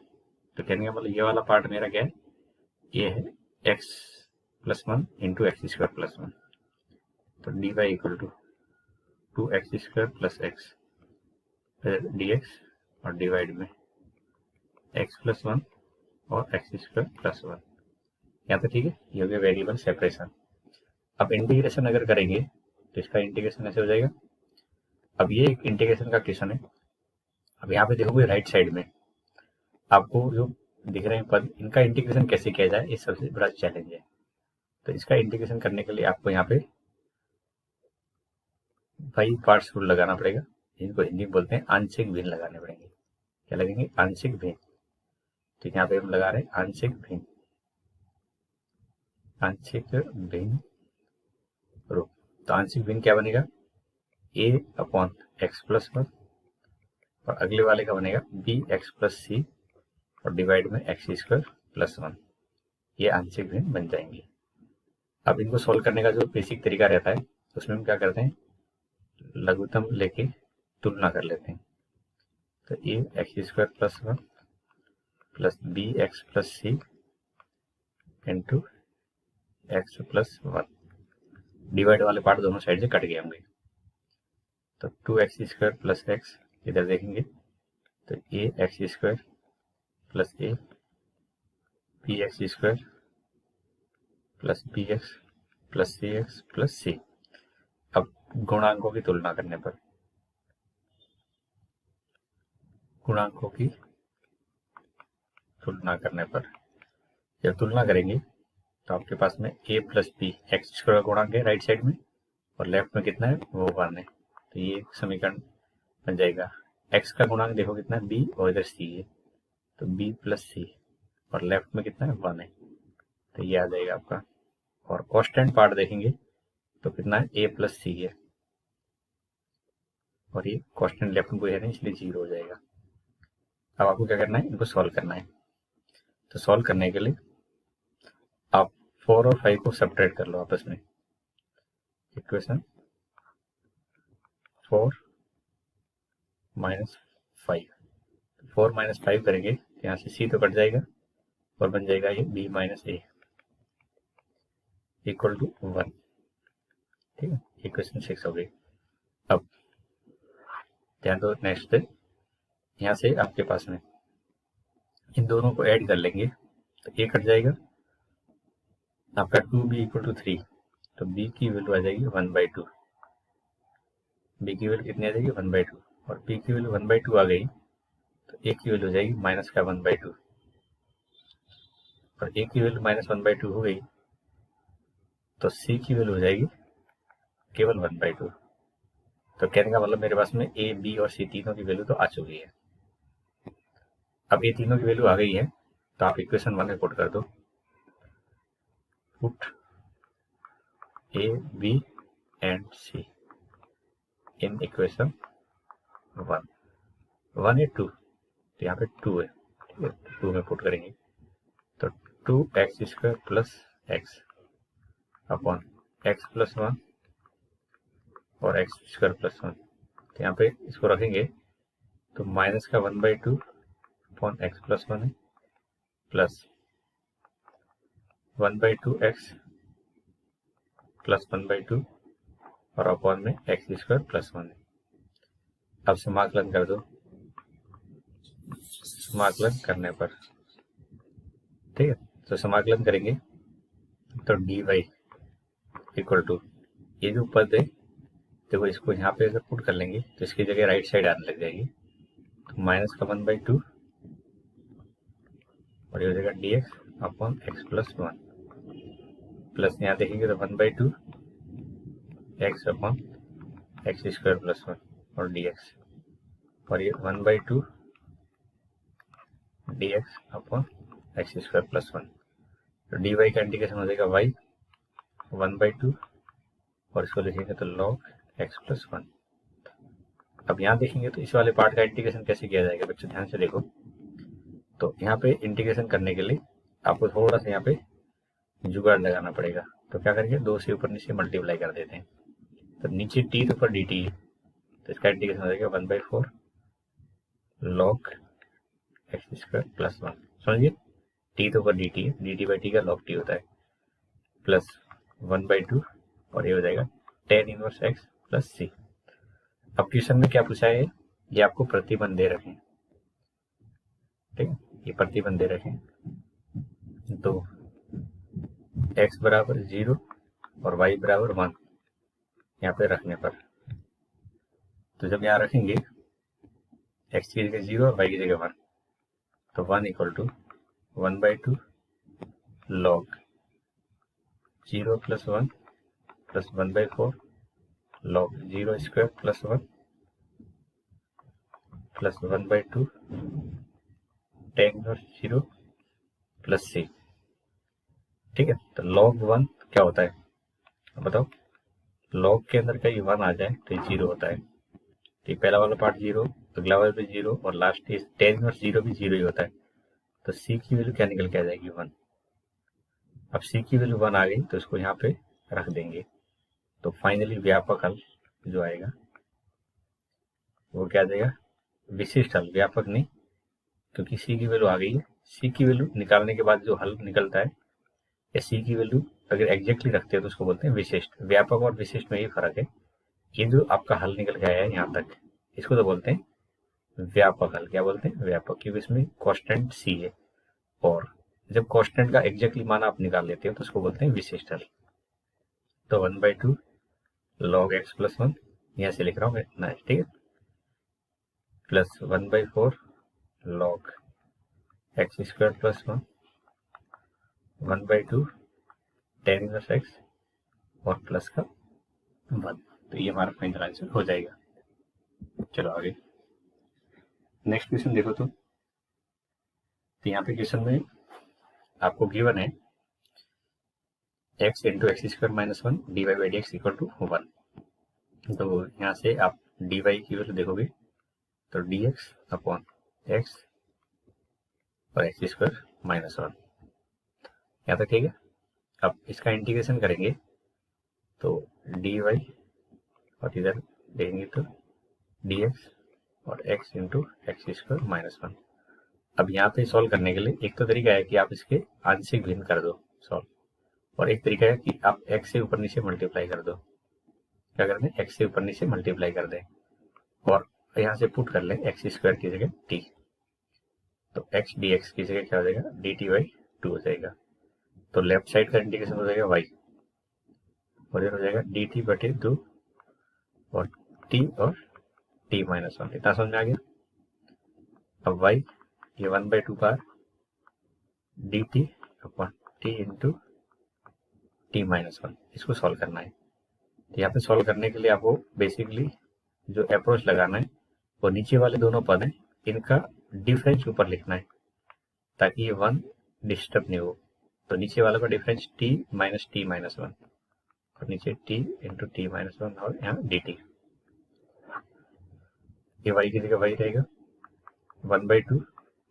तो कहने का मतलब ये वाला पार्ट मेरा क्या है, ये है x plus one into x square plus one. तो d y equal to x square plus x d x और डिवाइड में एक्स प्लस वन और एक्स स्क्वायर प्लस वन। यहाँ पे ठीक है, ये हो गया वेरिएबल सेपरेशन। अब इंटीग्रेशन अगर करेंगे तो इसका इंटीग्रेशन ऐसे हो जाएगा। अब ये एक इंटीग्रेशन का क्वेश्चन है। अब यहाँ पे देखोगे राइट साइड में आपको जो दिख रहे हैं पद, इनका इंटीग्रेशन कैसे किया जाए ये सबसे बड़ा चैलेंज है। तो इसका इंटीग्रेशन करने के लिए आपको यहाँ पे बाई पार्ट्स रूल लगाना पड़ेगा, जिनको हिंदी में बोलते हैं आंशिक भिन्न लगाने पड़ेंगे। क्या लगेंगे, आंशिक भिन्न। तो यहाँ पे हम लगा रहे हैं आंशिक भिन्न, आंशिक भिन्न रूप। तो आंशिक भिन्न क्या बनेगा, ए अपॉन एक्स प्लस वन और अगले वाले का बनेगा बी एक्स प्लस सी और डिवाइड में एक्स स्क्वायर प्लस वन। ये आंशिक भिन्न बन जाएंगे। अब इनको सोल्व करने का जो बेसिक तरीका रहता है उसमें हम क्या करते हैं, लघुत्तम लेके तुलना कर लेते हैं। तो a x square plus one plus b x plus c into x plus one, divide वाले पार्ट दोनों साइड से कट गए होंगे। तो two x square plus x इधर देखेंगे तो a x square plus a b x square plus b x plus c x plus c. अब गुणांकों की तुलना करने पर, गुणांकों की तुलना करने पर जब तुलना करेंगे तो आपके पास में a plus b x square का गुणांक है राइट साइड में और लेफ्ट में कितना है वो वन है। तो ये एक समीकरण बन जाएगा। x का गुणांक देखो कितना है b और इधर c है, तो b प्लस सी और लेफ्ट में कितना है वन है, तो ये आ जाएगा आपका। और कांस्टेंट पार्ट देखेंगे तो कितना है a प्लस सी है और ये कांस्टेंट लेफ्ट में कोई है नहीं इसलिए जीरो हो जाएगा। अब आपको क्या करना है, इनको सॉल्व करना है। तो सॉल्व करने के लिए आप 4 और 5 को सब्ट्रैक्ट कर लो आपस में। इक्वेशन 4 माइनस 5, 4 माइनस 5 करेंगे तो यहाँ से सी तो कट जाएगा और बन जाएगा ये b minus a equal to 1। ठीक है, इक्वेशन 6 हो गई। अब ध्यान दो, नेक्स्ट यहाँ से आपके पास में इन दोनों को ऐड कर लेंगे तो ए कट जाएगा आपका 2b इक्वल टू 3, तो b की वैल्यू आ जाएगी 1/2। b की वैल्यू कितनी आ जाएगी 1/2 और p की वैल्यू 1/2 आ गई तो a की वैल्यू हो जाएगी माइनस का 1/2 और a की वैल्यू माइनस 1/2 हो गई तो c की वैल्यू हो जाएगी केवल 1/2। तो कहने का मतलब मेरे पास में a b और c तीनों की वैल्यू तो आ चुकी है। अब ये तीनों की वैल्यू आ गई है तो आप इक्वेशन 1 में पुट कर दो, put a b and c in equation 1। 1 है 2 तो यहाँ पे 2 है, ठीक है, 2 में पुट करेंगे तो 2x square plus x upon x plus one और एक्स स्क्वायर प्लस वन। तो यहाँ पे इसको रखेंगे तो माइनस का 1/2 अपॉन एक्स प्लस वन है प्लस 1/2 एक्स प्लस 1/2 और अपॉन में एक्स स्क्वायर प्लस वन है। अब समाकलन कर दो, समाकलन करने पर ठीक है, तो समाकलन करेंगे तो डी वाई इक्वल टू ये जो पद है देखो इसको यहाँ पे अगर पुट कर लेंगे तो इसकी जगह राइट साइड आने लग जाएगी तो माइनस का 1/2 और ये हो जाएगा D x upon x plus one plus यहाँ देखेंगे तो 1/2 x upon x square plus one और डी एक्स और ये 1/2 dx upon x square plus 1। तो dy का इंटीग्रेशन हो जाएगा y 1/2 और इसको लिखेंगे तो log x प्लस 1। अब यहाँ देखेंगे तो इस वाले पार्ट का इंटीग्रेशन कैसे किया जाएगा बच्चों, ध्यान से देखो। तो यहाँ पे इंटीग्रेशन करने के लिए आपको थोड़ा सा यहाँ पे जुगाड़ लगाना पड़ेगा। तो क्या करेंगे, 2 से ऊपर नीचे मल्टीप्लाई कर देते हैं। तो नीचे t के ऊपर dt है, तो इसका इंटीग्रेशन हो जाएगा 1/4 log एक्स स्क्वायर प्लस 1। समझिए, t के ऊपर dt है, dt बाई टी का log t होता है, प्लस 1/2 और ये हो जाएगा tan inverse x plus c। अब क्वेश्चन में क्या पूछा है, ये आपको प्रतिबंध दे रखे हैं, ठीक है, ये प्रतिबंध दे रखे हैं। तो x बराबर 0 और y बराबर 1 यहाँ पे रखने पर, तो जब यहाँ रखेंगे x की जगह 0 और y की जगह 1, तो 1 equal to 1/2 log 0 plus 1 plus 1/4 log 0 square plus 1 plus 1/2 tan inverse 0 plus c। ठीक है, तो log 1 क्या होता है बताओ, log के अंदर कहीं 1 आ जाए तो 0 होता है। तो पहला वाला पार्ट 0, अगला वाला भी 0 और लास्ट tan इनवर्स 0 भी 0 ही होता है। तो c की वैल्यू क्या निकल के आ जाएगी 1। अब c की वैल्यू 1 आ गई तो इसको यहाँ पे रख देंगे। तो फाइनली व्यापक हल जो आएगा वो क्या आ जाएगा, विशिष्ट हल, व्यापक नहीं, क्योंकि c की वैल्यू आ गई है। c की वैल्यू निकालने के बाद जो हल निकलता है, या c की वैल्यू अगर एग्जैक्टली रखते हैं तो उसको बोलते हैं विशिष्ट। व्यापक और विशिष्ट में ये फर्क है। ये जो आपका हल निकल के आया है यहाँ तक, इसको तो बोलते हैं व्यापक हल। क्या बोलते हैं, व्यापक, क्योंकि इसमें कांस्टेंट c है। और जब कांस्टेंट का एग्जैक्टली मान आप निकाल लेते हो तो उसको बोलते हैं विशिष्ट हल। तो 1/2 log x प्लस 1 यहाँ से लिख रहा हूँ मैं ना, ठीक है, plus 1/4 log x square plus 1 1/2 tan inverse x और प्लस का 1। तो ये हमारा फाइनल आंसर हो जाएगा। चलो आगे नेक्स्ट क्वेश्चन देखो। तो यहाँ पे क्वेश्चन में आपको गिवन है x into x square minus 1 dy by d x equal to 1। तो यहाँ से आप dy की वैल्यू देखोगे तो dx अपॉन x और एक्स स्क्वायर माइनस 1, यहाँ तक ठीक है। अब इसका इंटीग्रेशन करेंगे तो dy और इधर देंगे तो dx और x into x square minus 1। अब यहाँ पे सॉल्व करने के लिए एक तो तरीका है कि आप इसके आंशिक भिन्न कर दो सॉल्व, और एक तरीका है कि आप x से ऊपर नीचे मल्टीप्लाई कर दो। क्या कर दें, x से ऊपर नीचे मल्टीप्लाई कर दें और यहाँ से पुट कर लें एक्स स्क्वायर की जगह t। तो x dx की जगह क्या हो जाएगा, dt बाई 2 हो जाएगा। तो लेफ्ट साइड का इंटीग्रेशन हो जाएगा y और इधर हो जाएगा dt बटे 2 और t और t माइनस 1। इतना समझ में आ गया। अब y ये 1/2 बार dt upon t into t minus 1, इसको सॉल्व करना है। तो यहाँ पे सॉल्व करने के लिए आपको बेसिकली जो अप्रोच लगाना है वो नीचे वाले दोनों पद हैं, इनका डिफरेंस ऊपर लिखना है ताकि ये 1 डिस्टर्ब नहीं हो। तो नीचे वाला का डिफरेंस t माइनस 1 और नीचे t इंटू t माइनस 1 और यहाँ dt। ये y की जगह y रहेगा 1/2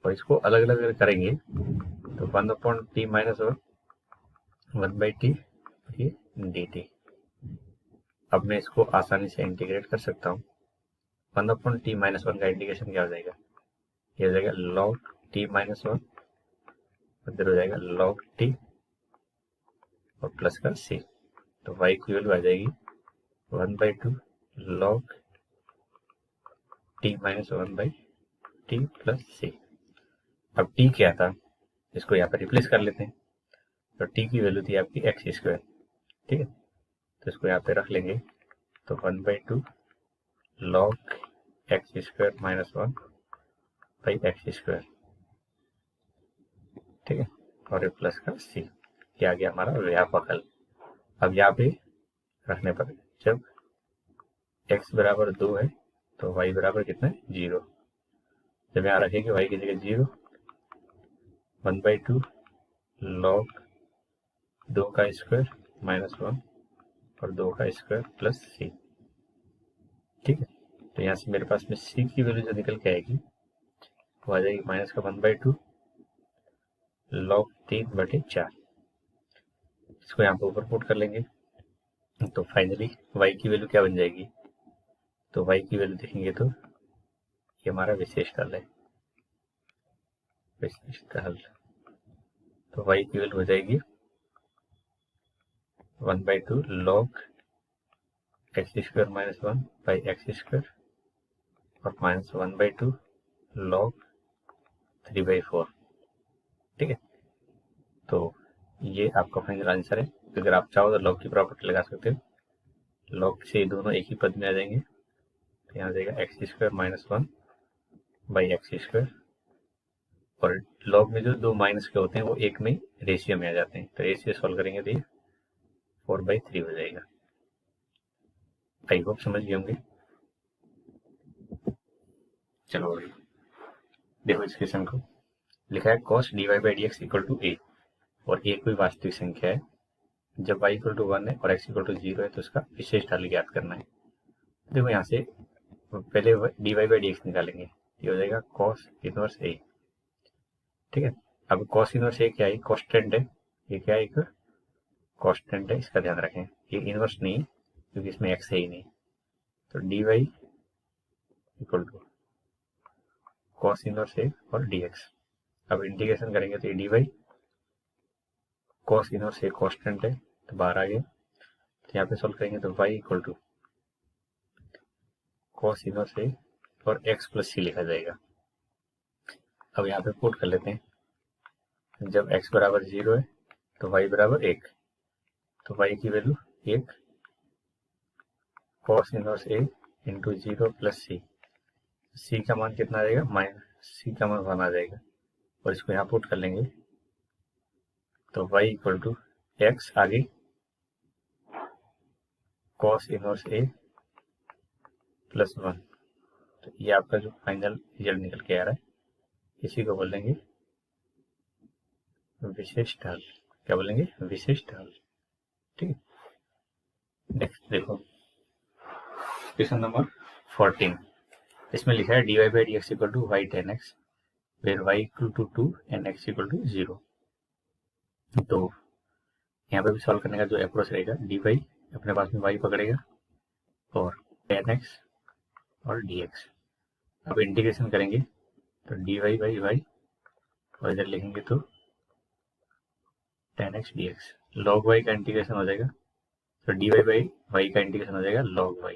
और इसको अलग अलग करेंगे तो 1/t माइनस 1/t ये dt। अब मैं इसको आसानी से इंटीग्रेट कर सकता हूँ। 1/t माइनस 1 का इंटीग्रेशन क्या हो जाएगा, ये हो जाएगा log t माइनस 1, इधर हो जाएगा log t और प्लस का c। तो y की वैल्यू आ जाएगी 1/2 log t minus 1/t plus c। अब t क्या था, इसको यहाँ पर रिप्लेस कर लेते हैं। तो t की वैल्यू थी आपकी एक्स स्क्वायर, ठीक है, तो इसको यहाँ पे रख लेंगे। तो 1/2 log x square minus 1 by x square, ठीक है, और प्लस का c। क्या आ गया हमारा व्यापक हल। अब यहाँ पे रखने पर जब x बराबर 2 है तो y बराबर कितना है 0। जब यहाँ रखेंगे y की जगह 0 1/2 log 2 का स्क्वायर -1 और 2 का स्क्वायर प्लस c। ठीक है, तो यहाँ से मेरे पास में c की वैल्यू जो निकल के आएगी वो आ जाएगी माइनस का 1/2 log 3/4। इसको यहाँ पे ऊपर पुट कर लेंगे तो फाइनली y की वैल्यू क्या बन जाएगी, तो y की वैल्यू देखेंगे तो ये हमारा विशेष हल है, विशेष हल। तो y की वैल्यू हो जाएगी 1/2 log x² -1 by x² और -1/2 log 3/4। ठीक है, तो ये आपका फाइनल आंसर है। अगर आप चाहो तो लॉग की प्रॉपर्टी लगा सकते हो, लॉग से दोनों एक ही पद में आ जाएंगे, तो यहाँ आ जाएगा x² -1 by x², और लॉग में जो दो माइनस के होते हैं वो एक में रेशियो में आ जाते हैं, तो रेशियो सॉल्व करेंगे तो ये 4/3 हो जाएगा। आई होप समझ गए होंगे। चलो देखो इस क्वेश्चन को, लिखा है cos dy/dx equal to a, और a कोई वास्तविक संख्या है। जब y इक्वल टू 1 है और x इक्वल टू 0 है तो उसका विशेष हल ज्ञात करना है। देखो यहाँ से पहले dy/dx निकालेंगे, ये हो जाएगा cos इनवर्स a। ठीक है, अब cos इनवर्स a क्या है, कॉन्स्टेंट है, ये क्या है, एक कॉन्स्टेंट है, इसका ध्यान रखें। ये इनवर्स नहीं है क्योंकि इसमें x है ही नहीं, तो dy equal to cos inverse a और dx। अब इंटीग्रेशन करेंगे तो ये dy cos inverse a constant है तो बाहर आ गया, तो यहाँ पे सॉल्व करेंगे तो y equal to cos inverse a और x प्लस c लिखा जाएगा। अब यहाँ पे पुट कर लेते हैं, जब x बराबर 0 है तो y बराबर 1, तो y की value 1 cos inverse a into 0 plus c का मान कितना आ जाएगा, c का मान 1 आ जाएगा, और इसको यहाँ पुट कर लेंगे तो y इक्वल टू x आगे cos इनवर्स a प्लस 1। तो ये आपका जो फाइनल रिजल्ट निकल के आ रहा है, इसी को बोलेंगे विशिष्ट हल। क्या बोलेंगे, विशिष्ट हल। ठीक है, नेक्स्ट देखो क्वेश्चन नंबर 14। इसमें लिखा है dy/dx equal to y tan x where y equal to 2 and x equal to 0। तो यहाँ पे भी सॉल्व करने का जो अप्रोच रहेगा, dy अपने पास में y पकड़ेगा और tan x और dx। अब इंटीग्रेशन करेंगे तो dy/y और इधर लिखेंगे तो tan x dx। log y का इंटीग्रेशन हो जाएगा तो dy/y का इंटीग्रेशन हो जाएगा log y,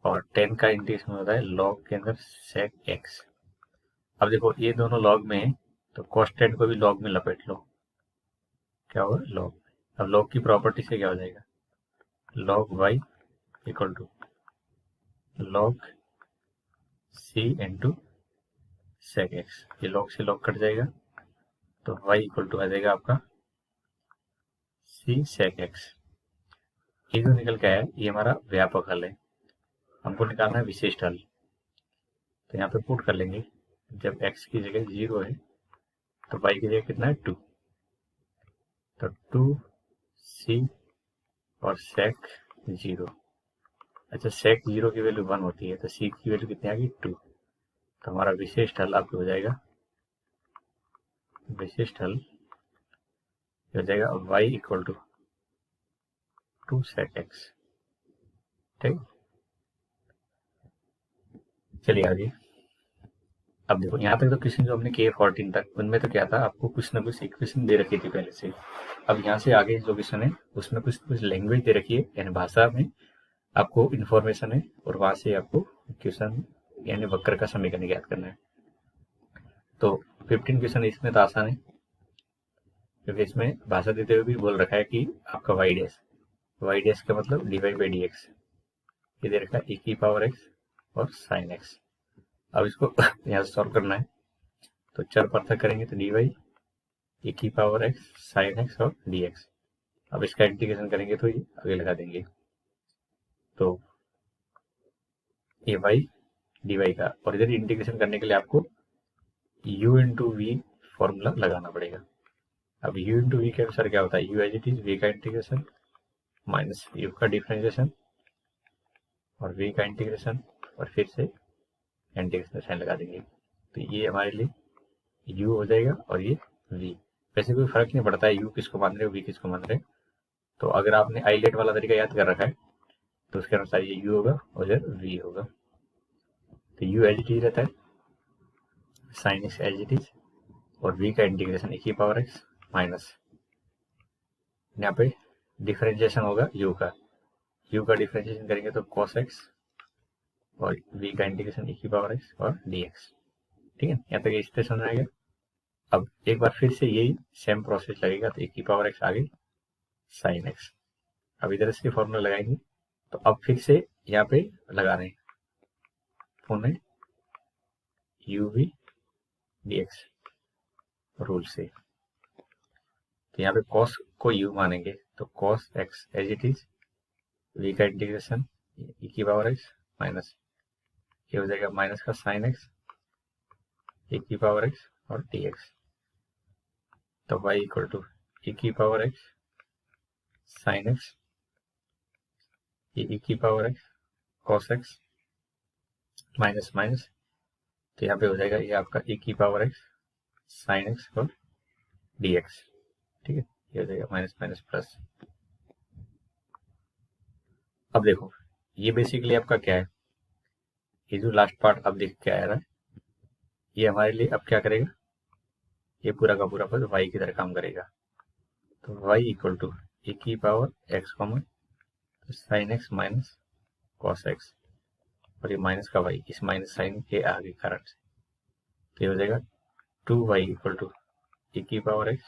और tan का इंटीग्रेशन होता है log के अंदर sec x। अब देखो ये दोनों log में है तो कॉन्स्टेंट को भी log में लपेट लो, क्या होगा log। अब log की प्रॉपर्टी से क्या हो जाएगा, log y equal to log c into sec x। ये log से log कट जाएगा तो y इक्वल टू आ जाएगा आपका c sec x। ये जो निकल के आया ये हमारा व्यापक हल है, हमको निकालना है विशिष्ट हल। तो यहाँ पे पुट कर लेंगे, जब x की जगह 0 है तो y की जगह कितना है 2, तो 2c और sec 0। अच्छा sec 0 की वैल्यू 1 होती है तो c की वैल्यू कितनी आ गई 2, तो हमारा विशिष्ट हल आपको हो जाएगा, विशिष्ट हल हो जाएगा y equal to 2 sec x। ठीक, चलिए आगे। अब देखो यहाँ तक तो क्वेश्चन जो हमने किए 14 तक, उनमें तो क्या था, आपको कुछ ना कुछ इक्वेशन दे रखी थी पहले से। अब यहाँ से आगे जो क्वेश्चन है उसमें कुछ लैंग्वेज दे रखी है, यानी भाषा में आपको इन्फॉर्मेशन है, और वहां से आपको क्वेश्चन यानी वक्र का समीकरण ज्ञात करना है। तो 15 क्वेश्चन इसमें तो आसान है, क्योंकि इसमें भाषा देते हुए भी बोल रखा है कि आपका वाई डैश का मतलब dy/dx, ये दे रखा है e⁻x और sin x। अब इसको यहाँ से सॉल्व करना है, तो चर पृथक करेंगे तो dy e⁻x sin x और dx। अब इसका इंटीग्रेशन करेंगे तो ये आगे लगा देंगे, तो ये y dy का, और इधर इंटीग्रेशन करने के लिए आपको u इंटू वी फॉर्मूला लगाना पड़ेगा। अब u इंटू वी के अनुसार क्या होता है, u as it is, v का इंटीग्रेशन माइनस u का डिफरेंशिएशन और v का इंटीग्रेशन और फिर से इंटीग्रेशन साइन लगा देंगे। तो ये हमारे लिए u हो जाएगा और ये v। वैसे कोई फर्क नहीं पड़ता है u किसको मान रहे हो v किसको मान रहे हो। तो अगर आपने आइलेट वाला तरीका याद कर रखा है तो उसके अनुसार ये u होगा और इधर v होगा। तो u एज इट इज रहता है, sine x as it is और v का इंटीग्रेशन e की पावर x माइनस यहाँ पे डिफरेंशिएशन होगा u का डिफरेंशिएशन करेंगे तो cos x और v का इंटीग्रेशन e की पावर x और dx। ठीक है, यहाँ तक इस पे समझ आएगा। अब एक बार फिर से यही सेम प्रोसेस लगेगा, तो e की पावर x आ गई साइन x। अब इधर से फॉर्मूला लगाएंगे तो अब फिर से यहाँ पे लगा रहे हैं पुनः uv dx रूल से। तो यहाँ पे cos को u मानेंगे तो cos x as it is, v का इंटीग्रेशन e की पावर x माइनस ये हो जाएगा माइनस का साइन x e की पावर x और dx। तो y इक्वल टू e की पावर x साइन x ये e की power x cos x minus minus, तो यहाँ पे हो जाएगा ये आपका e की पावर x साइन x और dx। ठीक है, ये हो जाएगा माइनस माइनस प्लस। अब देखो ये बेसिकली आपका क्या है, ये जो लास्ट पार्ट अब देख के आ रहा है ये हमारे लिए अब क्या करेगा, ये पूरा का पूरा पद y की तरह काम करेगा। तो y इक्वल टू e की पावर x कॉमन तो sine x minus cos x और ये माइनस का y इस माइनस साइन के आगे कारण से, तो ये हो जाएगा 2y इक्वल टू e की power x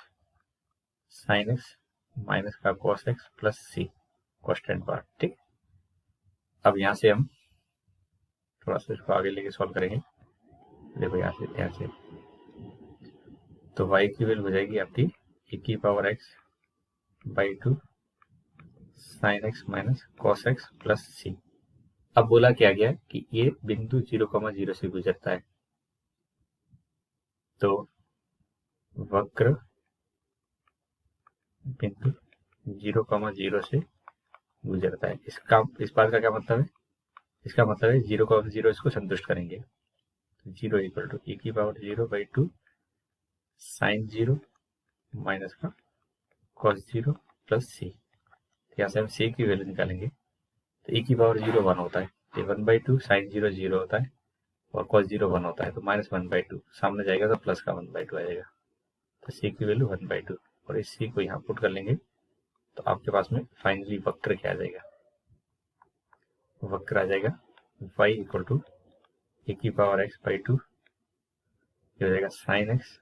sine x minus का cos x plus c constant part. ठीक, अब यहाँ से हम थोड़ा सा इसको आगे लेके सॉल्व करेंगे। देखो यहाँ से तो y की वैल्यू हो जाएगी आपकी e की power x by 2 sine x minus cos x plus c। अब बोला क्या गया कि ये बिंदु 0,0 से गुजरता है, तो वक्र बिंदु 0,0 से गुजरता है। इस बात का क्या मतलब है, इसका मतलब है 0,0 इसको संतुष्ट करेंगे। 0 इक्वल टू e की पावर 0 बाई 2 साइन 0 माइनस का कॉस 0 प्लस c। यहाँ से हम c की वैल्यू निकालेंगे तो e की पावर 0 1 होता है, तो 1 बाई 2 साइन 0 0 होता है और cos 0 1 होता है, तो माइनस 1 बाई 2 सामने जाएगा तो प्लस का 1 बाई 2 आ जाएगा। तो c की वैल्यू 1 बाई 2 और इस c को यहाँ पुट कर लेंगे तो आपके पास में फाइनली वक्र क्या आ जाएगा, वक्र आ जाएगा y इक्वल टू e की पावर x बाई 2 ये हो जाएगा साइन x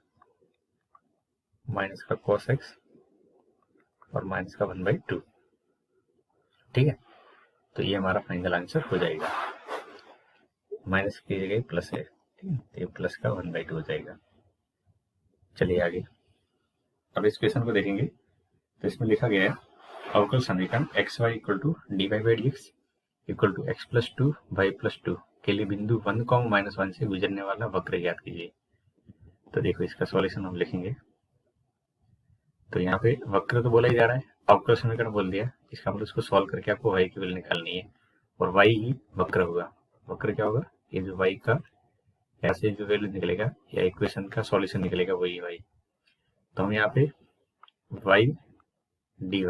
माइनस का cos x और माइनस का 1 बाई 2। ठीक है, तो ये हमारा फाइनल आंसर हो जाएगा। माइनस की जगह प्लस है, ठीक है, तो ये प्लस का 1 बाई 2 हो जाएगा। चलिए आगे, अब इस क्वेश्चन को देखेंगे तो इसमें लिखा गया है अवकल समीकरण x y equal to d y by d x equal to x plus 2 y plus 2 के लिए बिंदु 1,-1 से गुजरने वाला वक्र ज्ञात कीजिए। तो देखो इसका सॉल्यूशन हम लिखेंगे। तो यहाँ पे वक्र तो बोला ही जा रहा है, अवकल समीकरण बोल दिया, इसका मतलब इसको सॉल्व करके आपको y की वैल्यू निकालनी है और y ही वक्र होगा। वक्र क्या होगा, ये जो y का ऐसे जो वैल्यू निकलेगा या इक्वेशन का सॉल्यूशन निकलेगा वही y। तो हम यहाँ पे y dy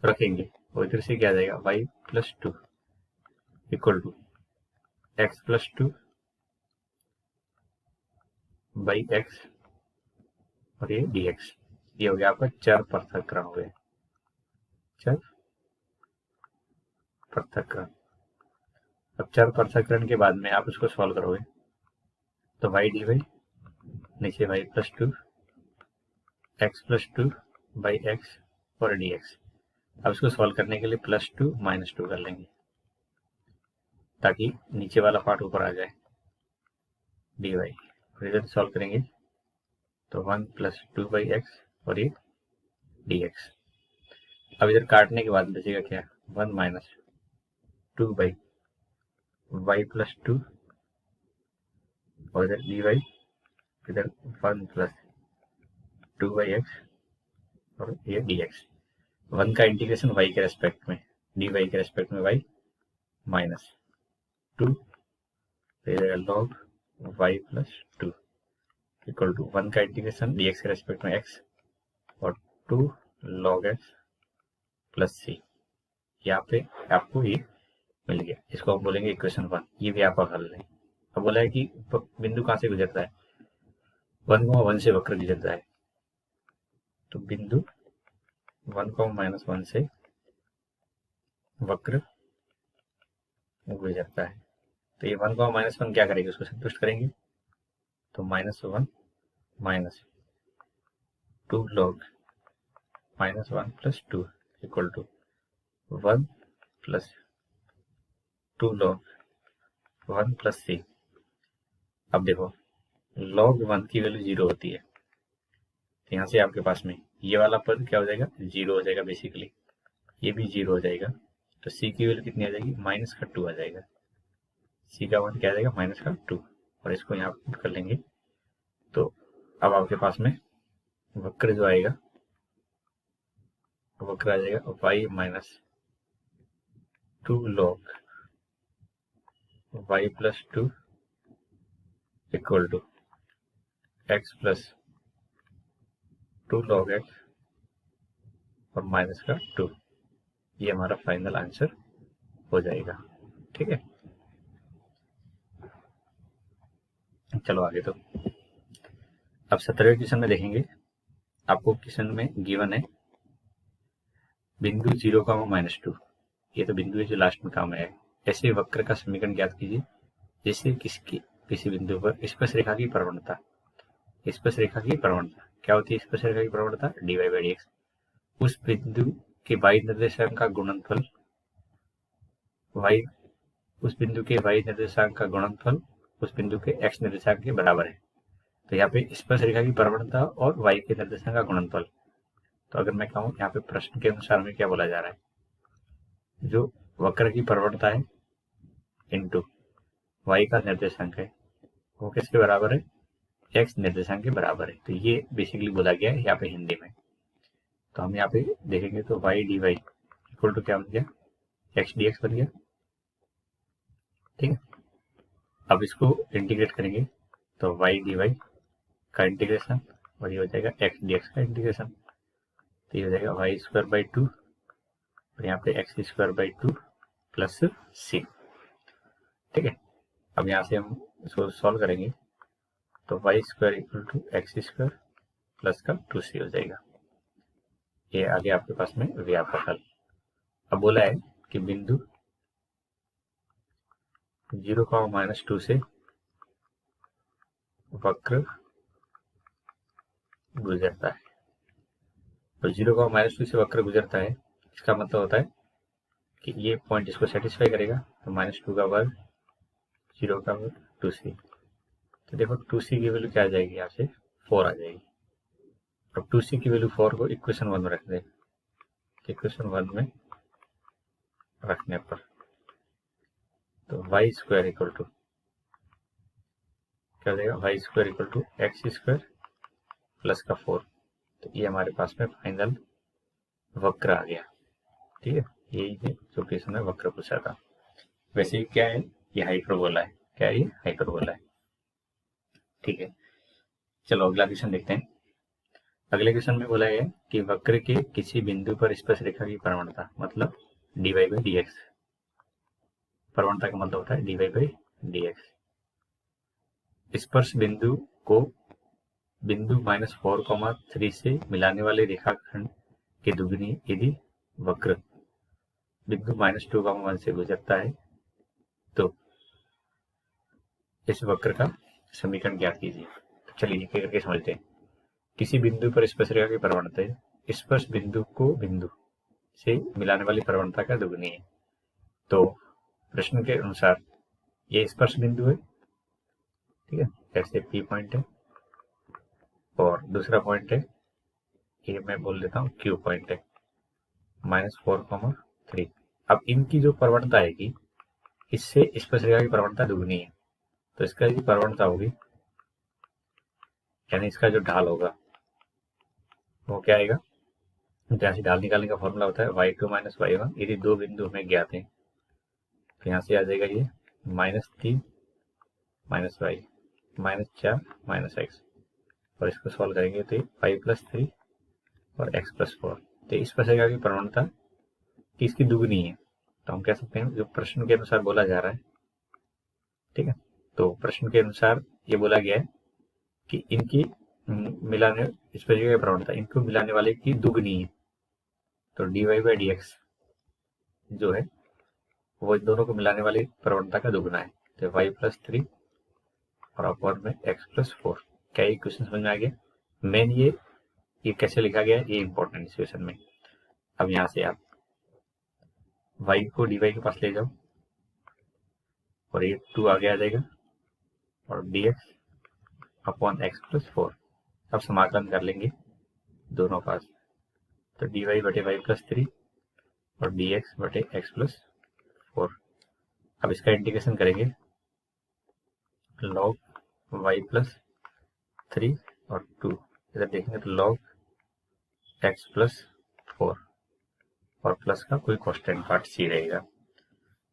रखेंगे और इधर से क्या आ जाएगा y plus 2 equal to x plus 2 by x और ये dx। ये हो गया आपका चर पृथक्करण हो गया, चर पृथक्करण। अब चर पृथक्करण के बाद में आप इसको सॉल्व करोगे तो y dy नीचे y plus 2 x plus 2 by x और dx। अब इसको सॉल्व करने के लिए प्लस 2 माइनस 2 कर लेंगे ताकि नीचे वाला पार्ट ऊपर आ जाए dy। फिर इधर सॉल्व करेंगे तो 1 प्लस 2 बाई एक्स और ये dx। अब इधर काटने के बाद बचेगा क्या, 1 माइनस 2 बाई वाई प्लस 2 और इधर dy इधर 1 प्लस 2/x और ये dx। 1 का इंटीग्रेशन y के रेस्पेक्ट में, dy के रेस्पेक्ट में y माइनस 2 फिर log y plus 2 equal to 1 का इंटीग्रेशन dx के रेस्पेक्ट में x और 2 log x प्लस c। यहाँ पे आपको ये मिल गया, इसको हम बोलेंगे इक्वेशन 1। ये भी आपका हल है। अब बोला है कि बिंदु कहाँ से गुजरता है, 1,1 से वक्र गुजरता है। तो बिंदु 1,-1 से वक्र गुजरता है। तो ये 1,-1 क्या करेंगे, उसको संतुष्ट करेंगे। तो -1 minus 2 log -1 plus 2 equal to 1 plus 2 log 1 plus c। अब देखो log 1 की वैल्यू 0 होती है, तो यहाँ से आपके पास में ये वाला पद क्या हो जाएगा, 0 हो जाएगा बेसिकली। ये भी 0 हो जाएगा। तो c की वैल्यू कितनी आ जाएगी, -2 आ जाएगा। c का मान क्या आ जाएगा, -2। और इसको यहाँ पुट कर लेंगे। तो अब आपके पास में वक्र जो आएगा, वक्र आ जाएगा y minus 2 log y plus 2 equal to x plus 2 log x और माइनस का 2। ये हमारा फाइनल आंसर हो जाएगा। ठीक है, चलो आगे। तो अब 17वें क्वेश्चन में देखेंगे। आपको क्वेश्चन में गिवन है बिंदु 0,-2। ये तो बिंदु है जो लास्ट में काम है। ऐसे वक्र का समीकरण ज्ञात कीजिए जिससे किसी बिंदु पर स्पर्श रेखा की प्रवणता, स्पर्श रेखा की प्रवणता क्या होती है, स्पर्श रेखा की प्रवणता dy/dx उस बिंदु के y निर्देशांक का गुणनफल उस बिंदु के y निर्देशांक का गुणनफल उस बिंदु के x निर्देशांक के बराबर है। तो यहाँ पे स्पर्श रेखा की प्रवणता और y के निर्देशांक का गुणनफल। तो अगर मैं कहूँ यहाँ पे प्रश्न के अनुसार में क्या बोला जा रहा है, जो वक्र की प्रवणता है इनटू y का निर्देशांक है वो किसके बराबर है, x निर्देशांक के बराबर है। तो ये बेसिकली बोला गया है यहाँ पे हिंदी में। तो हम यहाँ पे देखेंगे तो y dy इक्वल टू क्या बन गया, x dx बन गया। ठीक है, अब इसको इंटीग्रेट करेंगे तो y dy का इंटीग्रेशन और ये हो जाएगा x dx का इंटीग्रेशन। तो ये हो जाएगा y² 2 और यहाँ पे x² 2 प्लस c। ठीक है, अब यहाँ से हम इसको सॉल्व करेंगे तो y² equal to x² plus का 2c हो जाएगा। ये आगे आपके पास में व्यापक हल। अब बोला है कि बिंदु 0,-2 से वक्र गुजरता है। तो 0,-2 से वक्र गुजरता है, इसका मतलब होता है कि ये पॉइंट इसको सेटिस्फाई करेगा। तो -2 का वर्ग 0 का वर्ग 2c। तो देखो 2c की वैल्यू क्या आ जाएगी, यहाँ से 4 आ जाएगी। अब 2c की वैल्यू 4 को इक्वेशन 1 में रख दें। इक्वेशन 1 में रखने पर तो y² इक्वल टू क्या हो जाएगा, y² equal to x² plus का 4। तो ये हमारे पास में फाइनल वक्र आ गया। ठीक है, यही है जो क्वेश्चन है वक्र पूछा था। वैसे क्या है, ये हाइपरबोला है। क्या है, ये हाइपरबोला है। ठीक है, चलो अगला क्वेश्चन देखते हैं। अगले क्वेश्चन में बोला है कि वक्र के किसी बिंदु पर स्पर्श रेखा की प्रवणता मतलब dy/dx। प्रवणता का मतलब होता है dy/dx। स्पर्श बिंदु को बिंदु -4,3 से मिलाने वाले रेखाखंड के दुगुनी यदि वक्र बिंदु -2,1 से गुजरता है तो इस वक्र का समीकरण ज्ञात कीजिए। तो चलिए एक करके समझते हैं। किसी बिंदु पर स्पर्श रेखा की प्रवणता है स्पर्श बिंदु को बिंदु से मिलाने वाली प्रवणता का दुगुनी है। तो प्रश्न के अनुसार ये स्पर्श बिंदु है। ठीक है, ऐसे P पॉइंट है और दूसरा पॉइंट है ये मैं बोल देता हूँ Q पॉइंट है, -4,3। अब इनकी जो प्रवणता आएगी इससे स्पर्श रेखा की प्रवणता दुगुनी है। तो इसका जो प्रवणता होगी यानी इसका जो ढाल होगा वो क्या आएगा, जहाँ से ढाल निकालने का फॉर्मूला होता है y2 माइनस y1। यदि दो बिंदु हमें ज्ञात हैं तो यहाँ से आ जाएगा ये -3 माइनस वाई -4 माइनस एक्स, और इसको सॉल्व करेंगे तो y + 3 और x + 4। तो इस प्रकार की प्रवणता कि इसकी दुगनी है, तो हम कह सकते हैं जो प्रश्न के अनुसार बोला जा रहा है, ठीक है। तो प्रश्न के अनुसार ये बोला गया है कि इनकी मिलाने, इस प्रकार की प्रवणता इनको मिलाने वाले की दुगनी है। तो dy/dx जो है वो इन दोनों को मिलाने वाली प्रवणता का दुगना है। तो y + 3 और अपॉन में x + 4। क्या ये क्वेश्चन समझ में आ गया? मेन ये कैसे लिखा गया है ये इंपॉर्टेंट इस क्वेश्चन में। अब यहाँ से आप y को dy के पास ले जाओ और ये 2 आगे आ जाएगा और dx अपॉन x + 4। अब समाकलन कर लेंगे दोनों पास, तो dy/y + 3 और dx/x + 4। अब इसका इंटीग्रेशन करेंगे log y + 3 और 2, इधर देखेंगे तो log x + 4 और प्लस का कोई कांस्टेंट पार्ट c रहेगा।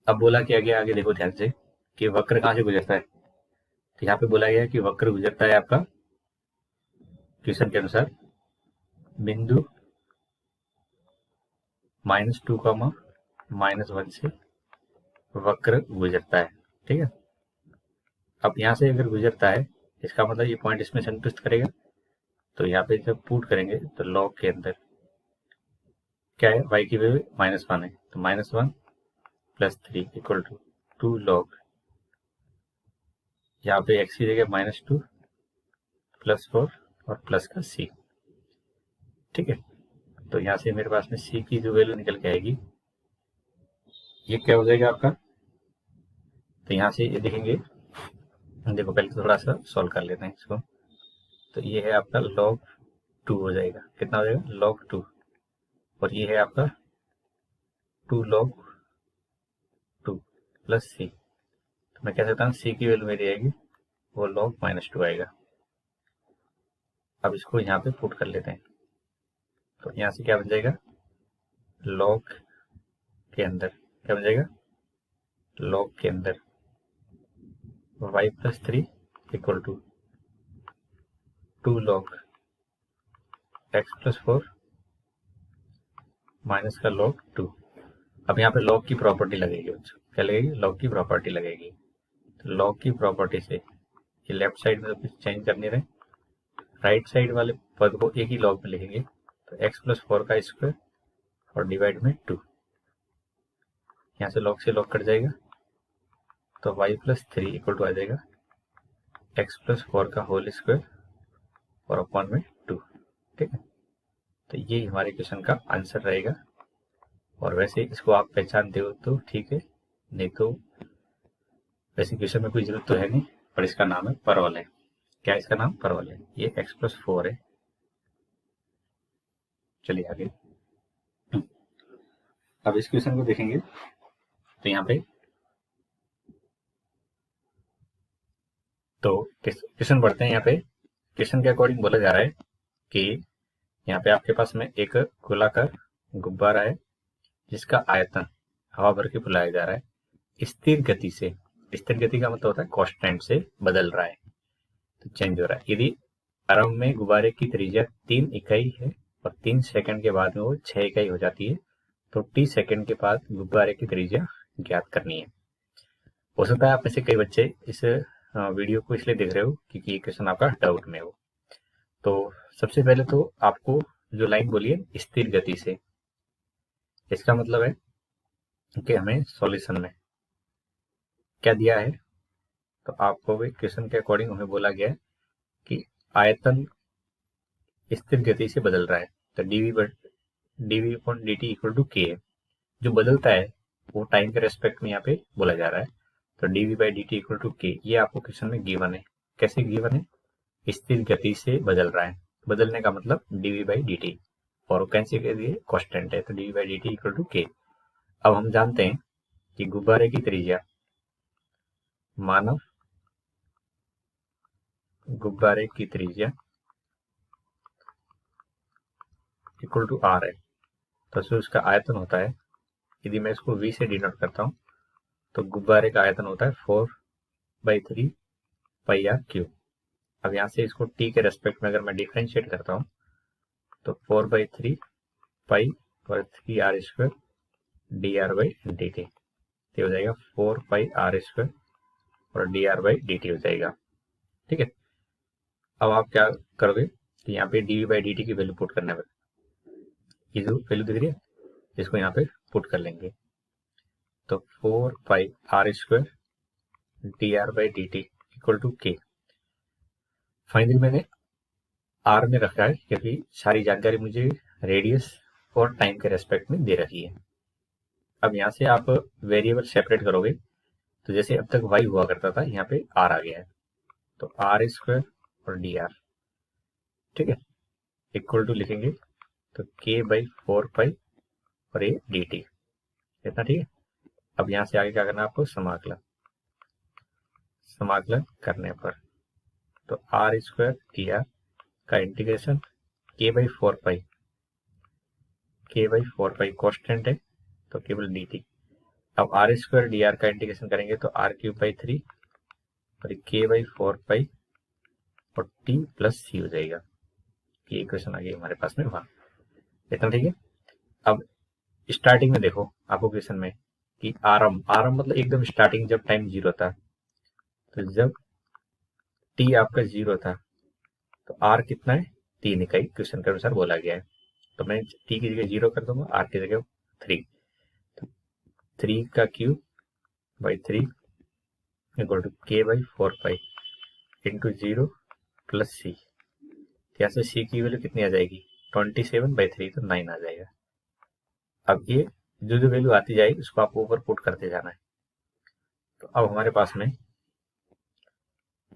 अब बोला क्या गया आगे देखो ध्यान से कि वक्र कहाँ से गुजरता है। तो यहाँ पे बोला गया कि वक्र गुजरता है आपका क्वेश्चन के अनुसार बिंदु -2, -1 से वक्र गुजरता है, ठीक है। अब यहाँ से अगर गुजरता है इसका मतलब ये पॉइंट इसमें संतुष्ट करेगा। तो यहाँ पे जब पुट करेंगे तो लॉग के अंदर क्या है, y की वैल्यू -1 है, तो -1 + 3 = 2 log, यहाँ पे x की जगह -2 + 4 और प्लस का c, ठीक है। तो यहाँ से मेरे पास में c की जो वैल्यू निकल के आएगी ये क्या हो जाएगा आपका। तो यहाँ से ये देखेंगे, देखो पहले थोड़ा सा सॉल्व कर लेते हैं इसको। तो ये है आपका log 2 हो जाएगा, कितना हो जाएगा log 2, और ये है आपका 2 log 2 + c। तो मैं कह सकता हूँ c की वैल्यू मेरी आएगी वो log -2 आएगा। अब इसको यहाँ पे पुट कर लेते हैं, तो यहाँ से क्या बन जाएगा, log के अंदर क्या बन जाएगा, log के अंदर y + 3 = 2 log x + 4 माइनस का log 2। अब यहाँ पे log की प्रॉपर्टी लगेगी बच्चों, क्या लगेगी, log की प्रॉपर्टी लगेगी। तो log की प्रॉपर्टी से ये लेफ्ट साइड में तो कुछ चेंज करने रहे, राइट साइड वाले पद को एक ही log में लिखेंगे। तो x + 4 का स्क्वायर और डिवाइड में 2, यहाँ से log से log कट जाएगा, तो y + 3 = आ जाएगा x + 4 का होल स्क्वायर और अपॉन में 2, ठीक है। तो ये हमारे क्वेश्चन का आंसर रहेगा। और वैसे इसको आप पहचानते हो तो ठीक है, नहीं तो वैसे क्वेश्चन में कोई जरूरत तो है नहीं, पर इसका नाम है परवल है। क्या इसका नाम, परवल है। ये x + 4 है। चलिए आगे। अब इस क्वेश्चन को देखेंगे तो यहाँ पे तो क्वेश्चन पढ़ते हैं। यहाँ पे क्वेश्चन के अकॉर्डिंग बोला जा रहा है कि यहाँ पे आपके पास में एक गोलाकार गुब्बारा है जिसका आयतन हवा भर के फुलाया जा रहा है स्थिर गति से। स्थिर गति का मतलब होता है कांस्टेंट से बदल रहा है, तो चेंज हो रहा है। यदि आरंभ में गुब्बारे की त्रिज्या 3 इकाई है और 3 सेकंड के बाद में वो 6 इकाई हो जाती है, तो t सेकंड के बाद गुब्बारे की त्रिज्या ज्ञात करनी है। हो सकता है आप में से कई बच्चे इस वीडियो को इसलिए देख रहे हो क्योंकि ये क्वेश्चन आपका डाउट में हो। तो सबसे पहले तो आपको जो लाइन बोली है स्थिर गति से, इसका मतलब है कि हमें सॉल्यूशन में क्या दिया है, तो आपको भी क्वेश्चन के अकॉर्डिंग हमें बोला गया है कि आयतन स्थिर गति से बदल रहा है। तो dv/dt = k है, जो बदलता है वो टाइम के रेस्पेक्ट में यहाँ पे बोला जा रहा है। तो dv/dt = k, ये आपको क्वेश्चन में गिवन है। कैसे गिवन है, स्थिर गति से बदल रहा है, बदलने का मतलब dv/dt, और कैंसिल के लिए कांस्टेंट है, तो dv/dt = k। अब हम जानते हैं कि गुब्बारे की त्रिज्या मानव गुब्बारे की त्रिज्या इक्वल टू आर है, तो जो इसका आयतन होता है, यदि मैं इसको v से डिनोट करता हूँ तो गुब्बारे का आयतन होता है 4/3 पाई आर क्यूब। अब यहाँ से इसको t के रेस्पेक्ट में अगर मैं डिफ्रेंशिएट करता हूँ तो 4/3 पाई और 3r² dr/dt, ये हो जाएगा 4 पाई r² और dr/dt हो जाएगा। ठीक है, अब आप क्या करोगे कि यहाँ पे dv/dt की वैल्यू पुट करने पर ये जो वैल्यू दिख रही है इसको यहाँ पे पुट कर लेंगे, तो 4 pi r² dr/dt equal to k। Finally मैंने r में रखा है क्योंकि सारी जानकारी मुझे रेडियस और टाइम के रेस्पेक्ट में दे रखी है। अब यहाँ से आप वेरिएबल सेपरेट करोगे तो जैसे अब तक y हुआ करता था, यहाँ पे r आ गया है, तो r² और dr, ठीक है, इक्वल टू लिखेंगे तो k/4 पाई और ये dt, इतना ठीक है। अब यहाँ से आगे क्या करना है आपको, समाकलन करने पर तो r² dr का इंटीग्रेशन k/4 पाई कॉन्स्टेंट है तो केवल dt। अब r² dr का इंटीग्रेशन करेंगे तो r³ 3 और k/4 पाई और t प्लस c हो जाएगा। ये इक्वेशन आ गई हमारे पास में 1, इतना ठीक है। अब स्टार्टिंग में देखो आपको क्वेश्चन में कि आरंभ मतलब एकदम स्टार्टिंग जब टाइम 0 था, तो जब t आपका 0 था तो r कितना है, 3 इकाई क्वेश्चन के अनुसार बोला गया है, तो मैं t की जगह 0 कर दूंगा, r की जगह 3, तो 3 का cube by 3 equal to k/4 pi into 0 plus c। यहाँ से c की वैल्यू कितनी आ जाएगी, 27/3, तो 9 आ जाएगा। अब ये जो वैल्यू आती जाएगी उसको आपको ऊपर पुट करते जाना है, तो अब हमारे पास में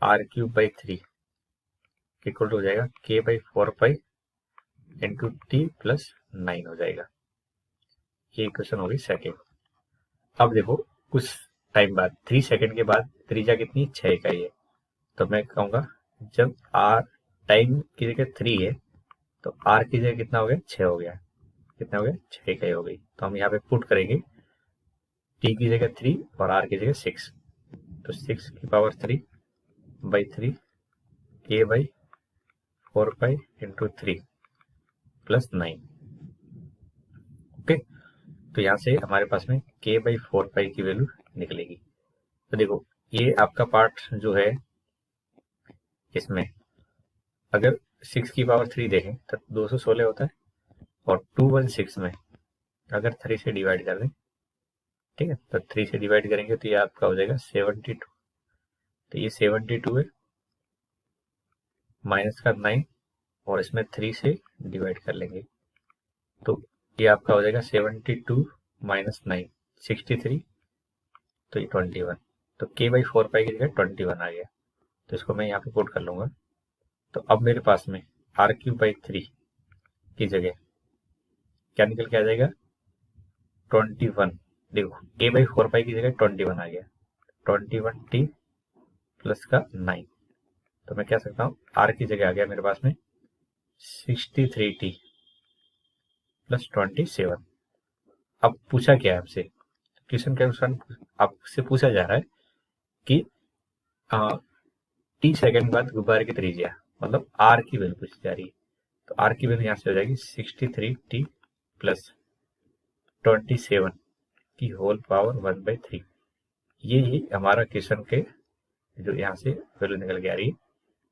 r³ इक्वल टू हो जाएगा k/4 pi into t plus 9 हो जाएगा। ये इक्वेशन होगी सेकेंड। अब देखो कुछ टाइम बाद 3 सेकेंड के बाद त्रिज्या कितनी, 6 इकाई है, तो मैं कहूँगा जब r टाइम की जगह 3 है तो r की जगह कितना हो गया, 6 हो गया, कितना हो गया, 6 इकाई हो गई। तो हम यहाँ पे पुट करेंगे t की जगह 3 और r की जगह 6, तो 6⁻³ k/4 pi into 3 plus 9। Okay, तो यहाँ से हमारे पास में k/4 पाई की वैल्यू निकलेगी। तो देखो ये आपका पार्ट जो है, इसमें अगर 6⁻³ देखें तो 216 होता है, और 216 में अगर 3 से डिवाइड कर दें, ठीक है, तो 3 से डिवाइड करेंगे तो ये आपका हो जाएगा 72, तो ये 72 है, माइनस का 9 और इसमें 3 से डिवाइड कर लेंगे तो ये आपका हो जाएगा 72 माइनस 9 63, तो ये 21, तो k/4 पाई की जगह 21 आ गया, तो इसको मैं यहाँ पे पुट कर लूंगा। तो अब मेरे पास में r³ की जगह क्या निकल के आ जाएगा, 21। देखो k/4 पाई की जगह 21 आ गया, 21t प्लस का 9, तो मैं कह सकता हूँ r की जगह आ गया मेरे पास में 63t प्लस 27। अब पूछा क्या है आपसे, क्वेश्चन के अनुसार आपसे पूछा जा रहा है कि t सेकंड बाद गुब्बारे की त्रिज्या मतलब r की वैल्यू पूछी जा रही है, तो r की वैल्यू यहाँ से हो जाएगी 63t प्लस 27 की होल पावर 1/3। ये हमारा क्वेश्चन के जो यहाँ से वैल्यू निकल के आ रही है,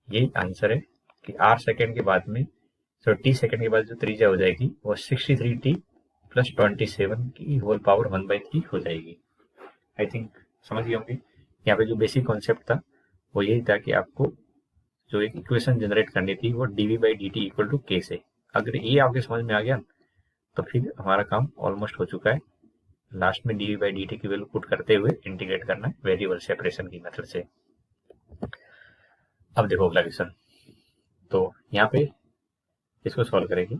यही आंसर है कि r सेकंड के बाद में, तो t सेकंड के बाद जो त्रिज्या हो जाएगी वो 63t प्लस 27 की होल पावर 1/3 हो जाएगी। आई थिंक समझ गए होंगे। यहाँ पे जो बेसिक कॉन्सेप्ट था वो यही था कि आपको जो एक इक्वेशन जनरेट करनी थी वो dv/dt इक्वल टू k से। अगर ये आपके समझ में आ गया तो फिर हमारा काम ऑलमोस्ट हो चुका है। लास्ट में dv/dt की वैल्यू पुट करते हुए इंटीग्रेट करना है वेरिएबल सेपरेशन की मेथड से। अब देखो अगला क्वेश्चन, तो यहाँ पे इसको सॉल्व करेंगे।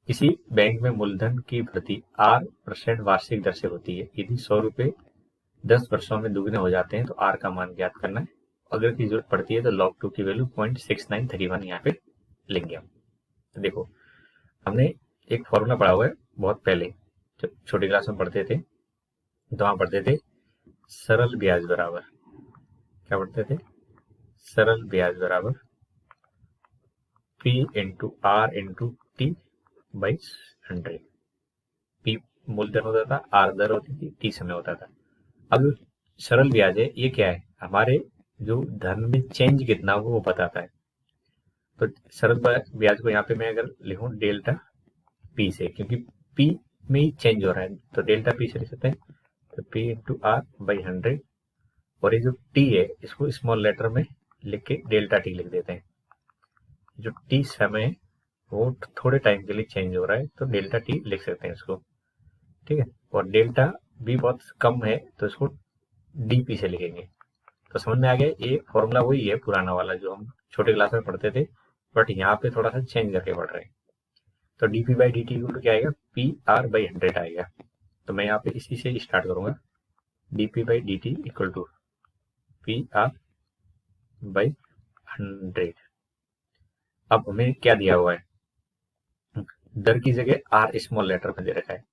किसी बैंक में मूलधन की वृद्धि 8% वार्षिक दर से होती है। यदि 100 रुपए 10 वर्षों में दुगने हो जाते हैं तो r का मान ज्ञात करना है अगर की जरूरत पड़ती है तो log 2 की वैल्यू 0.6931 यहाँ पे लेंगे हम। तो देखो हमने एक फॉर्मूला पढ़ा हुआ है बहुत पहले, जब छोटी क्लास में पढ़ते थे तो वहाँ पढ़ते थे सरल ब्याज बराबर, क्या पढ़ते थे, सरल ब्याज बराबर P into r into t by 100। P मूलधन होता था, आर दर होती थी, टी समय होता था। अब सरल ब्याज है, ये क्या है, हमारे जो धन में चेंज कितना हो वो बताता है। तो सरल ब्याज को यहाँ पे मैं अगर लिखूं डेल्टा पी से, क्योंकि पी में ही चेंज हो रहा है तो डेल्टा पी से लिख सकते हैं। तो पी इंटू आर बाई 100, और ये जो टी है इसको स्मॉल लेटर में लिख के डेल्टा टी लिख देते हैं। जो टी समय है वो थोड़े टाइम के लिए चेंज हो रहा है तो डेल्टा टी लिख सकते हैं इसको, ठीक है। और डेल्टा भी बहुत कम है तो इसको डीपी से लिखेंगे। तो समझ में आ गया, ये फॉर्मूला वही है पुराना वाला जो हम छोटे क्लास में पढ़ते थे, बट यहाँ पे थोड़ा सा चेंज करके पढ़ रहे हैं। तो डीपी बाई डी टी क्या आएगा, पी आर बाई 100 आएगा। तो मैं यहाँ पे इसी से स्टार्ट करूंगा, d p by d t equal to p r by 100। अब हमें क्या दिया हुआ है, दर की जगह आर स्मॉल लेटर में दे रखा है।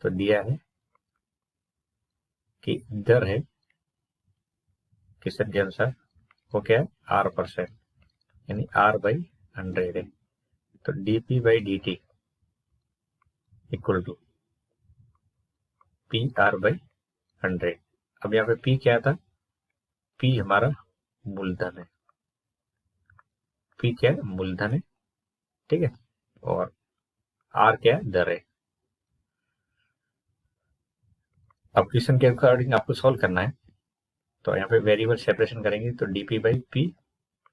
तो दिया है कि दर है किस के अनुसार, वो क्या है, R%, यानी R बाई 100 है। तो dp by d t equal to p r by 100। अब यहाँ पे P क्या था, P हमारा मूलधन है, P क्या है, मूलधन है, ठीक है। और R क्या है, दर है। अब क्वेश्चन के अकॉर्डिंग आपको सॉल्व करना है, तो यहाँ पे वेरिएबल सेपरेशन करेंगे। तो d p by p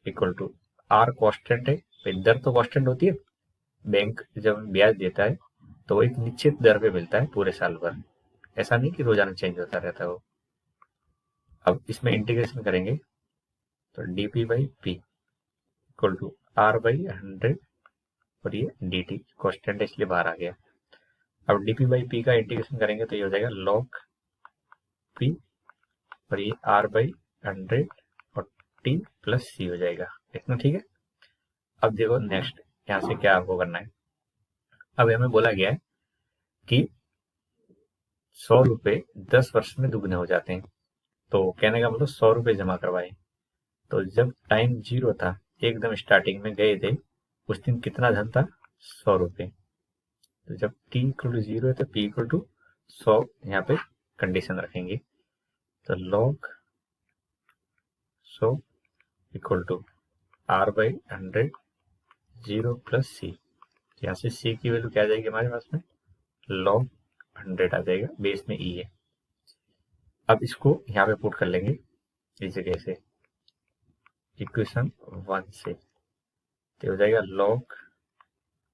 equal to r constant है, दर तो कॉन्स्टेंट होती है, बैंक जब ब्याज देता है तो वो एक निश्चित दर पे मिलता है पूरे साल भर, ऐसा नहीं कि रोजाना चेंज होता रहता है वो। अब इसमें इंटीग्रेशन करेंगे तो d p by p equal to r by 100, और ये डी टी कॉन्स्टेंट इसलिए बाहर आ गया। अब डीपी बाई पी का इंटीग्रेशन करेंगे तो ये हो जाएगा लॉग पी, और ये आर बाई 100 और टी प्लस सी हो जाएगा, इतना ठीक है। अब देखो नेक्स्ट यहाँ से क्या आपको करना है। अब हमें बोला गया है कि 100 रुपए 10 वर्ष में दुगने हो जाते हैं। तो कहने का मतलब 100 रुपए जमा करवाए, तो जब टाइम 0 था, एकदम स्टार्टिंग में गए थे, उस दिन कितना धन था, 100 रुपए। तो जब t इक्वल टू 0 है तो p इक्वल टू 100 यहाँ पे कंडीशन रखेंगे। तो log 100 equal to r by 100 0 plus c. यहाँ से c की वैल्यू क्या आ जाएगी हमारे पास में, log 100 आ जाएगा, बेस में e है। अब इसको यहाँ पे पुट कर लेंगे इस जगह से, इक्वेशन 1 से, तो हो जाएगा log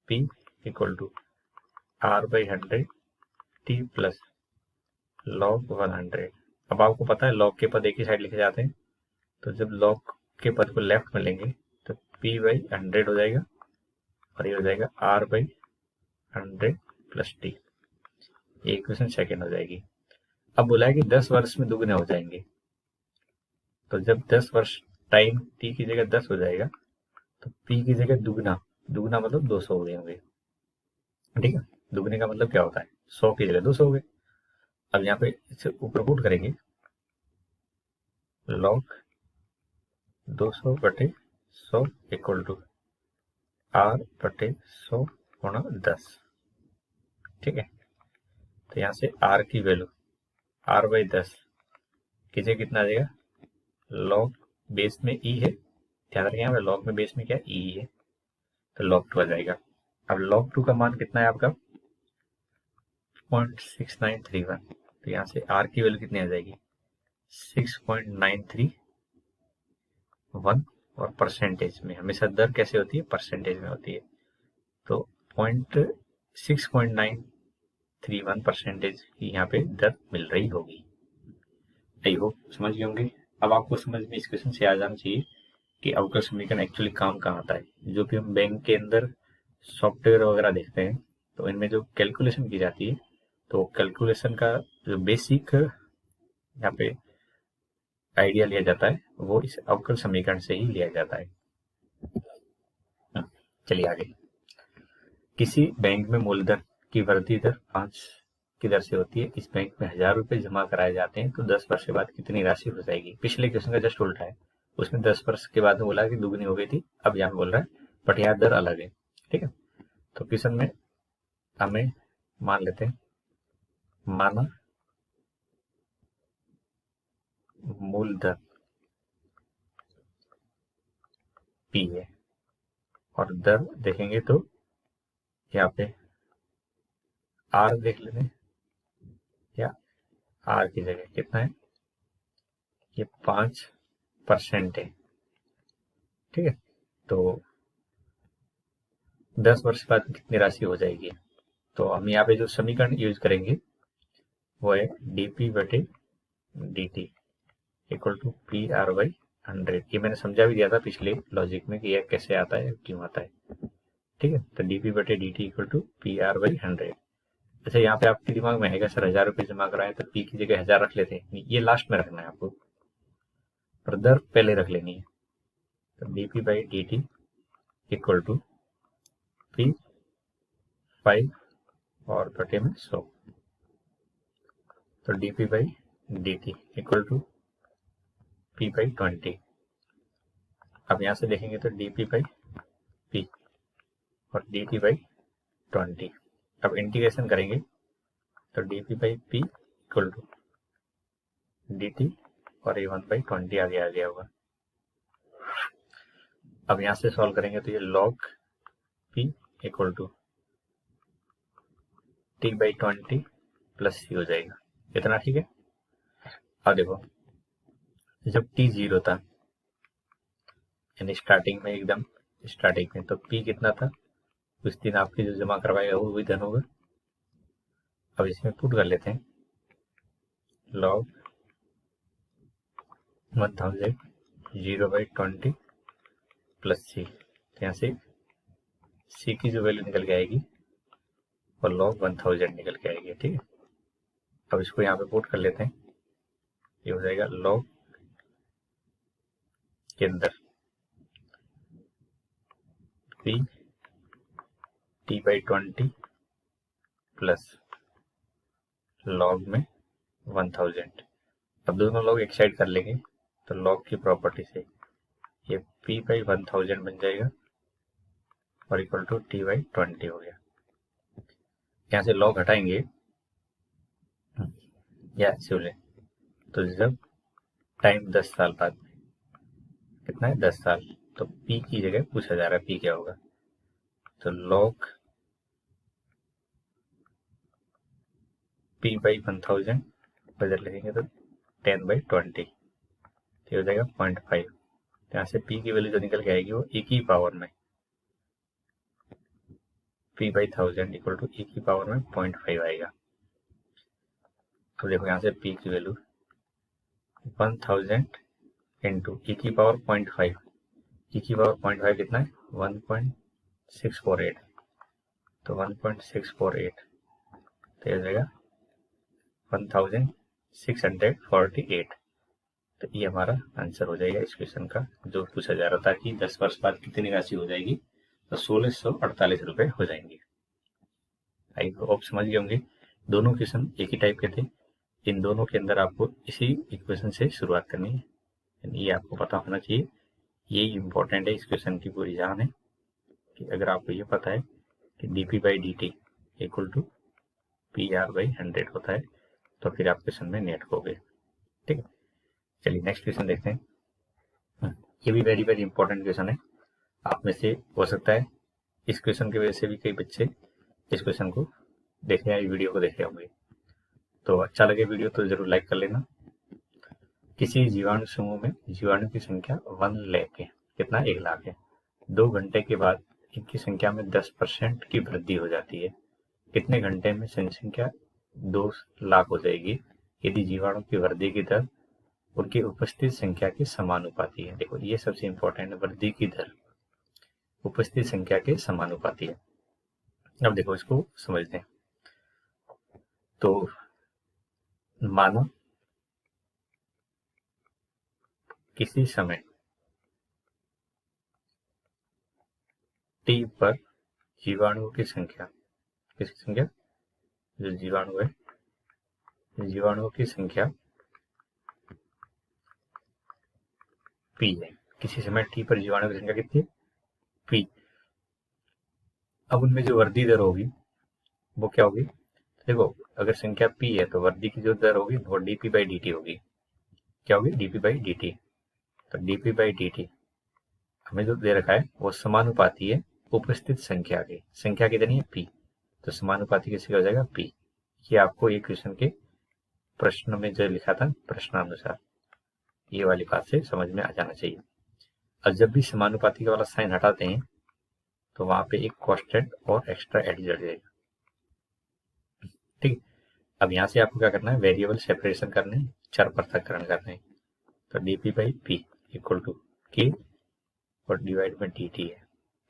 p equal to r by 100 t plus log 100। अब आपको पता है log के पद एक ही साइड लिखे जाते हैं, तो जब log के पद को लेफ्ट में लेंगे तो p बाई 100 हो जाएगा, और ये हो जाएगा r बाई 100 प्लस t, ये इक्वेशन सेकेंड हो जाएगी। अब बोला है कि 10 वर्ष में दुगने हो जाएंगे, तो जब 10 वर्ष टाइम t की जगह 10 हो जाएगा तो p की जगह दुगना, दुगना मतलब 200 हो गए होंगे, ठीक है। दुगने का मतलब क्या होता है, 100 की जगह 200 हो गए। अब यहाँ पे इसे ऊपर पुट करेंगे, log 200 बटे 100 इक्वल टू r बटे 100 गुणा 10, ठीक है। तो यहाँ से r की वैल्यू r बाई 10 की जगह कितना आ जाएगा, log बेस में e है, ध्यान रखें यहाँ पे log में बेस में क्या e है, तो log 2 आ जाएगा। अब log 2 का मान कितना है आपका, 0.6931, तो यहाँ से r की वैल्यू कितनी आ जाएगी, 6.931, और परसेंटेज में हमेशा दर कैसे होती है, परसेंटेज में होती है, तो 6.931 परसेंटेज की यहाँ पे दर मिल रही होगी। आई होप समझ गए होंगे। अब आपको समझ में इस क्वेश्चन से आ जाना चाहिए कि अवकल समीकरण एक्चुअली काम कहाँ आता है। जो भी हम बैंक के अंदर सॉफ्टवेयर वगैरह देखते हैं तो इनमें जो कैलकुलेशन की जाती है, तो कैलकुलेशन का जो बेसिक यहाँ पे आइडिया लिया जाता है वो इस अवकल समीकरण से ही लिया जाता है। चलिए आगे। किसी बैंक में मूलधन की वृद्धि दर 5 की दर से होती है। इस बैंक में 1000 रुपए जमा कराए जाते हैं तो 10 वर्ष के बाद कितनी राशि हो जाएगी। पिछले क्वेश्चन का जस्ट उल्टा है, उसमें 10 वर्ष के बाद में बोला कि दुगनी हो गई थी, अब यहाँ बोल रहा है बट यहाँ दर अलग है। ठीक है, तो क्वेश्चन में हमें मान लेते हैं, माना मूलधन P है और दर देखेंगे तो यहाँ पे R देख लेते हैं, या R की जगह कितना है, ये 5% है। ठीक है, तो 10 वर्ष बाद कितनी राशि हो जाएगी। तो हम यहाँ पे जो समीकरण यूज करेंगे वो है dp/dt इक्वल टू PR/100। ये मैंने समझा भी दिया था पिछले लॉजिक में कि यह कैसे आता है, क्यों आता है। ठीक है, तो dp/dt इक्वल टू PR/100। अच्छा, यहाँ पे आपके दिमाग में आएगा सर 1000 रुपये जमा कराए तो P की जगह 1000 रख लेते हैं। ये लास्ट में रखना है आपको, और दर पहले रख लेनी है। तो dp/dt इक्वल टू P5 और बटे में 100। तो dp/dt इक्वल टू P/20। अब यहाँ से देखेंगे तो dp/P और dt/20। अब इंटीग्रेशन करेंगे तो dp/P इक्वल टू dt और ये 1/20 आगे आ गया होगा। अब यहाँ से सॉल्व करेंगे तो ये log P equal to t/20 plus c हो जाएगा। इतना ठीक है। अब देखो, जब t 0 था यानी स्टार्टिंग में, एकदम स्टार्टिंग में, तो p कितना था, उस दिन आपके जो जमा करवाएगा वो भी धन होगा। अब इसमें पुट कर लेते हैं log 1000 0/20 प्लस c। तो यहाँ से c की जो वैल्यू निकल के आएगी और log 1000 निकल के आएगी। ठीक है, अब इसको यहाँ पे पुट कर लेते हैं, ये हो जाएगा log के अंदर p t/20 प्लस log में 1000। अब दोनों log एक साइड कर लेंगे तो log की प्रॉपर्टी से ये p/1000 बन जाएगा और इक्वल टू t/20 हो गया। यहाँ से log हटाएंगे या ऐसे, तो जब टाइम 10 साल बाद, कितना है 10 साल, तो p की जगह पूछा जा रहा है p क्या होगा, तो log p/1000 बदल लेंगे तो 10/20 हो जाएगा 0.5। यहाँ से p की वैल्यू जो निकल के आएगी वो e की पावर में p/1000 इक्वल टू e की पावर में 0.5 आएगा। अब देखो यहाँ से p की वैल्यू 1000 इंटू e की पावर 0.5, e की पावर 0.5 कितना है 1.648, तो 1.648 तो हो जाएगा 1648। तो ये हमारा आंसर हो जाएगा इस क्वेश्चन का, जो पूछा जा रहा था कि 10 वर्ष बाद कितनी राशि हो जाएगी, तो 1648 रुपए हो जाएंगे। आई होप समझ गए होंगे। दोनों क्वेश्चन एक ही टाइप के थे, इन दोनों के अंदर आपको इसी इक्वेशन से शुरुआत करनी है, ये आपको पता होना चाहिए। ये इंपॉर्टेंट है, इस क्वेश्चन की पूरी जान है कि अगर आपको ये पता है कि dp/dt इक्वल टू PR/100 होता है तो फिर आप क्वेश्चन में नेट होगे। ठीक है, चलिए नेक्स्ट क्वेश्चन देखते हैं। ये भी वेरी वेरी इंपॉर्टेंट क्वेश्चन है। आप में से हो सकता है इस क्वेश्चन की वजह से भी कई बच्चे इस क्वेश्चन को देख रहे हैं, वीडियो को देख रहे होंगे। तो अच्छा लगे वीडियो तो जरूर लाइक कर लेना। किसी जीवाणु समूह में जीवाणु की संख्या 1 लाख है, कितना 1 लाख है। 2 घंटे के बाद इनकी संख्या में 10% की वृद्धि हो जाती है। कितने घंटे में जनसंख्या 2 लाख हो जाएगी यदि जीवाणु की वृद्धि की दर उनकी उपस्थित संख्या के समानुपाती है। देखो ये सबसे इंपॉर्टेंट है, वृद्धि की दर उपस्थित संख्या के समानुपाती है। अब देखो इसको समझते हैं। तो माना किसी समय टी पर जीवाणुओं की संख्या, किसकी संख्या, जो जीवाणु है, जीवाणुओं की संख्या पी है। किसी समय टी पर जीवाणुओं की संख्या कितनी है, पी। अब उनमें जो वर्धी दर होगी वो क्या होगी, देखो अगर संख्या पी है तो वर्धी की जो दर होगी वो डीपी बाई डी टी होगी। क्या होगी, डीपी बाई डी टी। तो डीपी बाई डी टी हमें जो दे रखा है वो समानुपाती है उपस्थित संख्या के, संख्या कितनी है पी, तो समानुपाती किसी का हो जाएगा पी। ये आपको एक क्वेश्चन के प्रश्न में जो लिखा था प्रश्नानुसार, ये वाली बात से समझ में आ जाना चाहिए। अब जब भी समानुपाती वाला साइन हटाते हैं तो वहां पे एक कांस्टेंट और एक्स्ट्रा ऐड कर जाएगा, ठीक। अब यहाँ से आपको क्या करना है, वेरिएबल सेपरेशन करने हैं, चर पृथक्करण करने हैं। तो d p by p equal to k और डिवाइड बाई डी टी है,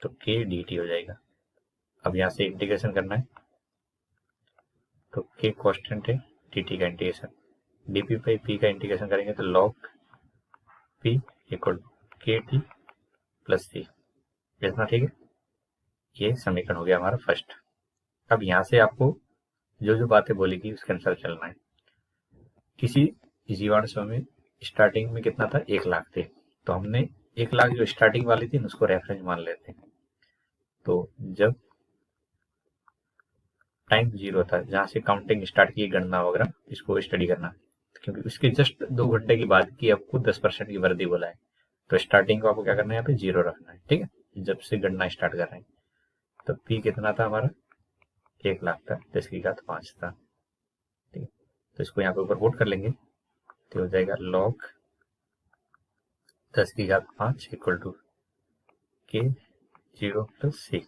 तो के डी टी हो जाएगा। अब यहाँ से इंटीग्रेशन करना है, तो के कांस्टेंट है, डी टी का इंटीग्रेशन, डीपी बाई पी का इंटीग्रेशन करेंगे तो लॉग पी इक्वल टू के टी प्लस सी, इतना ठीक है। ये समीकरण हो गया हमारा फर्स्ट। अब यहाँ से आपको जो जो बातें बोलेगी उसके अनुसार चलना है। किसी जीवाणु समूह में स्टार्टिंग में कितना था, 1 लाख थे, तो हमने 1 लाख जो स्टार्टिंग वाली थी उसको रेफरेंस मान लेते हैं। तो जब टाइम 0 था जहां से काउंटिंग स्टार्ट की, गणना वगैरह इसको स्टडी करना, क्योंकि उसके जस्ट 2 घंटे की बाद की आपको 10% की वृद्धि बोला है, तो स्टार्टिंग को आपको क्या करना है, यहाँ पे 0 रखना है, ठीक है, जब से गणना स्टार्ट कर रहे हैं। तो पी कितना था हमारा, 1 लाख था, 10 की घात 5 था, ठीक है। तो इसको यहाँ पे ऊपर पुट कर लेंगे तो हो जाएगा लॉग 10 की घात 5 इक्वल टू के 0 प्लस सी।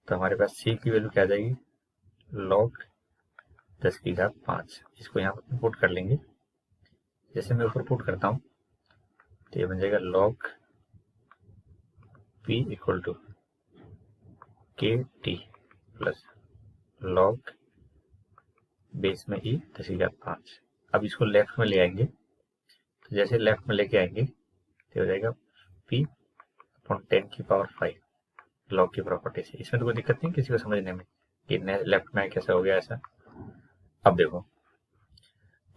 तो हमारे पास सी की वैल्यू क्या आ जाएगी, लॉग 10 की घात 5। इसको यहाँ पर पुट कर लेंगे, जैसे मैं ऊपर पुट करता हूँ तो ये बन जाएगा लॉग पी इक्वल टू के टी प्लस लॉग बेस में ई 10 की घात 5। अब इसको लेफ्ट में ले आएंगे, तो जैसे लेफ्ट में लेके आएंगे तो हो जाएगा पी अपॉन 10 की पावर 5 लॉग की प्रॉपर्टी से। इसमें तो कोई दिक्कत नहीं किसी को समझने में कि लेफ्ट में कैसे हो गया ऐसा। अब देखो,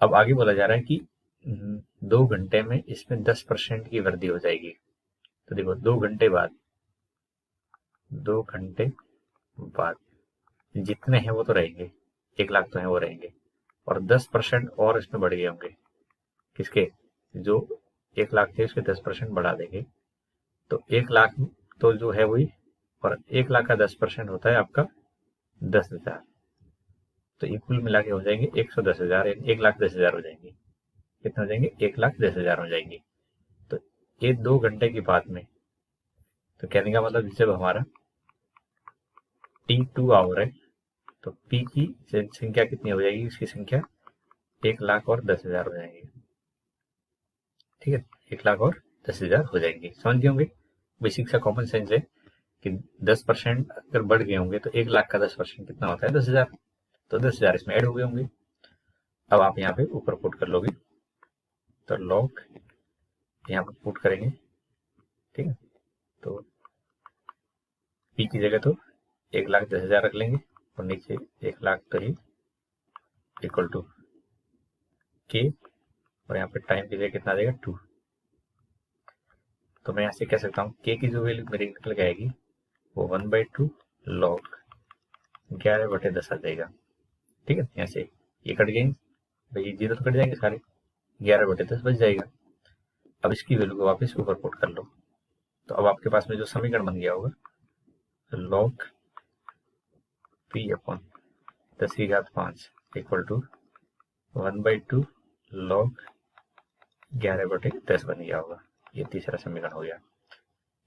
अब आगे बोला जा रहा है कि 2 घंटे में इसमें 10% की वृद्धि हो जाएगी। तो देखो 2 घंटे बाद, 2 घंटे बाद जितने हैं वो तो रहेंगे, 1 लाख तो हैं वो रहेंगे, और 10% और इसमें बढ़ गए होंगे, किसके, जो 1 लाख थे उसके 10% बढ़ा देंगे, तो 1 लाख तो जो है वही, और 1 लाख का 10% होता है आपका 10,000, तो ये कुल मिला के हो जाएंगे 110,000, 1,10,000 हो जाएंगे। कितना हो जाएंगे, 1,10,000 हो जाएंगे। तो ये 2 घंटे की बात में, तो कहने का मतलब जब हमारा T2 आवर है तो P की संख्या कितनी हो जाएगी, उसकी संख्या 1,10,000 हो जाएंगी, ठीक है, 1,10,000 हो जाएंगे। समझ गए होंगे, बेसिक सा कॉमन सेंस है कि 10% अगर बढ़ गए होंगे तो 1 लाख का 10% कितना होता है, 10,000, तो 10,000 इसमें ऐड हो गए होंगे। अब आप यहाँ पे ऊपर पुट कर लोगे तो लॉग यहाँ पे पुट करेंगे, ठीक है, तो पी की जगह तो 1,10,000 रख लेंगे और नीचे 1 लाख तो ही इक्वल टू के, और यहाँ पे टाइम की जगह कितना आ जाएगा 2। तो मैं यहाँ से कह सकता हूँ के की जो वैल्यू मेरी निकल के आएगी वो 1/2 लॉग 11/10 आ जाएगा, ठीक है। यहाँ से ये कट गए भाई, 0 तो कट जाएंगे सारे, 11/10 बच जाएगा। अब इसकी वैल्यू को वापस ऊपर पुट कर लो, तो अब आपके पास में जो समीकरण बन गया होगा लॉग पी अपॉन 10 की घात 5 इक्वल टू 1/2 लॉग 11/10 बन गया होगा। ये तीसरा समीकरण हो गया।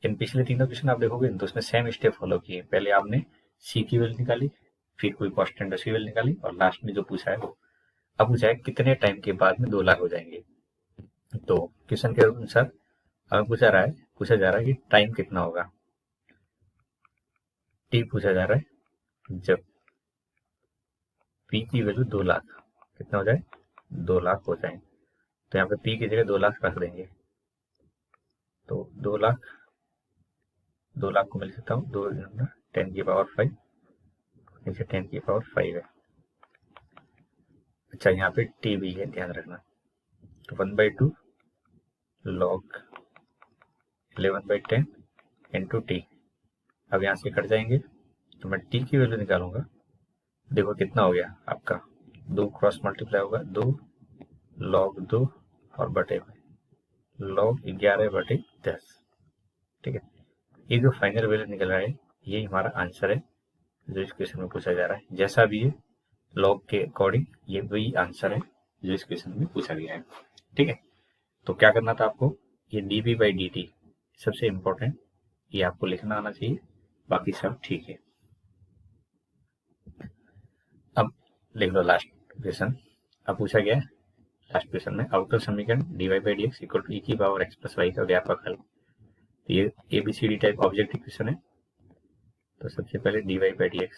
इन पिछले तीनों क्वेश्चन आप देखोगे तो उसमें सेम स्टेप फॉलो किए, पहले आपने सी की वैल्यू निकाली, फिर कोई कॉन्स्टेंट उसकी वैल्यू निकाली, और लास्ट में जो पूछा है वो अब पूछा है कितने टाइम के बाद में 2 लाख हो जाएंगे। तो क्वेश्चन के अनुसार हमें पूछा जा रहा है कि टाइम कितना होगा, टी पूछा जा रहा है जब पी की वैल्यू 2 लाख कितना हो जाए, 2 लाख हो जाए। तो यहाँ पे पी की जगह 2 लाख रख देंगे, तो 2 लाख को मैं लिख सकता हूँ 2 × 10⁵, नीचे 10⁵ है। अच्छा, यहाँ पे टी भी है, ध्यान रखना। तो 1/2 log 11/10 इंटू टी। अब यहाँ से कट जाएंगे तो मैं टी की वैल्यू निकालूंगा। देखो कितना हो गया आपका, 2 क्रॉस मल्टीप्लाई होगा, 2 log 2 और बटे log 11/10। ठीक है, ये जो फाइनल वैल्यू निकल रहा है ये हमारा आंसर है जो इस क्वेश्चन में पूछा जा रहा है। जैसा भी है लॉग के अकॉर्डिंग ये वही आंसर है जो इस क्वेश्चन में पूछा गया है। ठीक है, तो क्या करना था आपको, ये dv/dt सबसे इंपॉर्टेंट, ये आपको लिखना आना चाहिए, बाकी सब ठीक है। अब लिख लो लास्ट क्वेश्चन। अब पूछा गया है लास्ट क्वेश्चन में अवकल समीकरण dy/dx इक्वल टू e⁻x+y का व्यापक हल। तो ये ABCD टाइप ऑब्जेक्टिव क्वेश्चन है। तो सबसे पहले dy/dx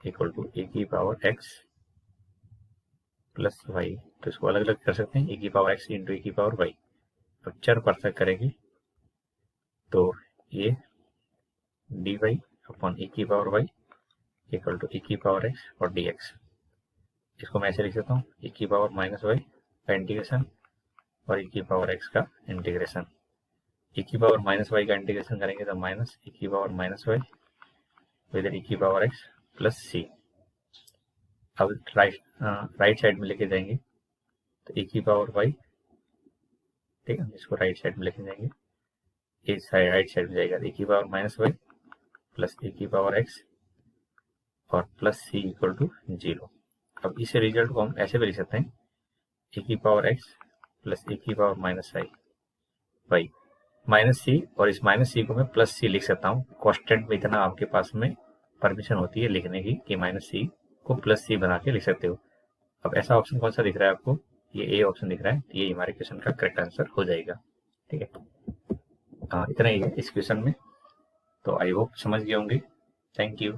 इक्वल टू e⁻x+y, तो इसको अलग अलग कर सकते हैं, e⁻x इंटू e⁻y। अब चर पृथक करेंगे तो ये dy/e⁻y इक्वल टू e⁻x और dx। इसको मैं ऐसे लिख सकता हूँ e⁻−y का इंटीग्रेशन और e⁻x का इंटीग्रेशन। e⁻−y का इंटीग्रेशन करेंगे तो minus e⁻−y with e⁻x plus c। अब राइट साइड में लेके जाएंगे तो e⁻y, ठीक है, इसको राइट साइड में लेके जाएंगे, इस राइट साइड में जाएगा e⁻−y प्लस e⁻x और प्लस c इक्वल टू 0। अब इस रिजल्ट को हम ऐसे भी लिख सकते हैं e⁻x प्लस e⁻−y माइनस सी, और इस माइनस सी को मैं प्लस सी लिख सकता हूँ। कॉन्स्टेंट में इतना आपके पास में परमिशन होती है लिखने की कि माइनस सी को प्लस सी बना के लिख सकते हो। अब ऐसा ऑप्शन कौन सा दिख रहा है आपको, ये ए ऑप्शन दिख रहा है, तो ये हमारे क्वेश्चन का करेक्ट आंसर हो जाएगा। ठीक है, हाँ इतना ही है इस क्वेश्चन में। तो आई होप समझ गए होंगे। Thank you.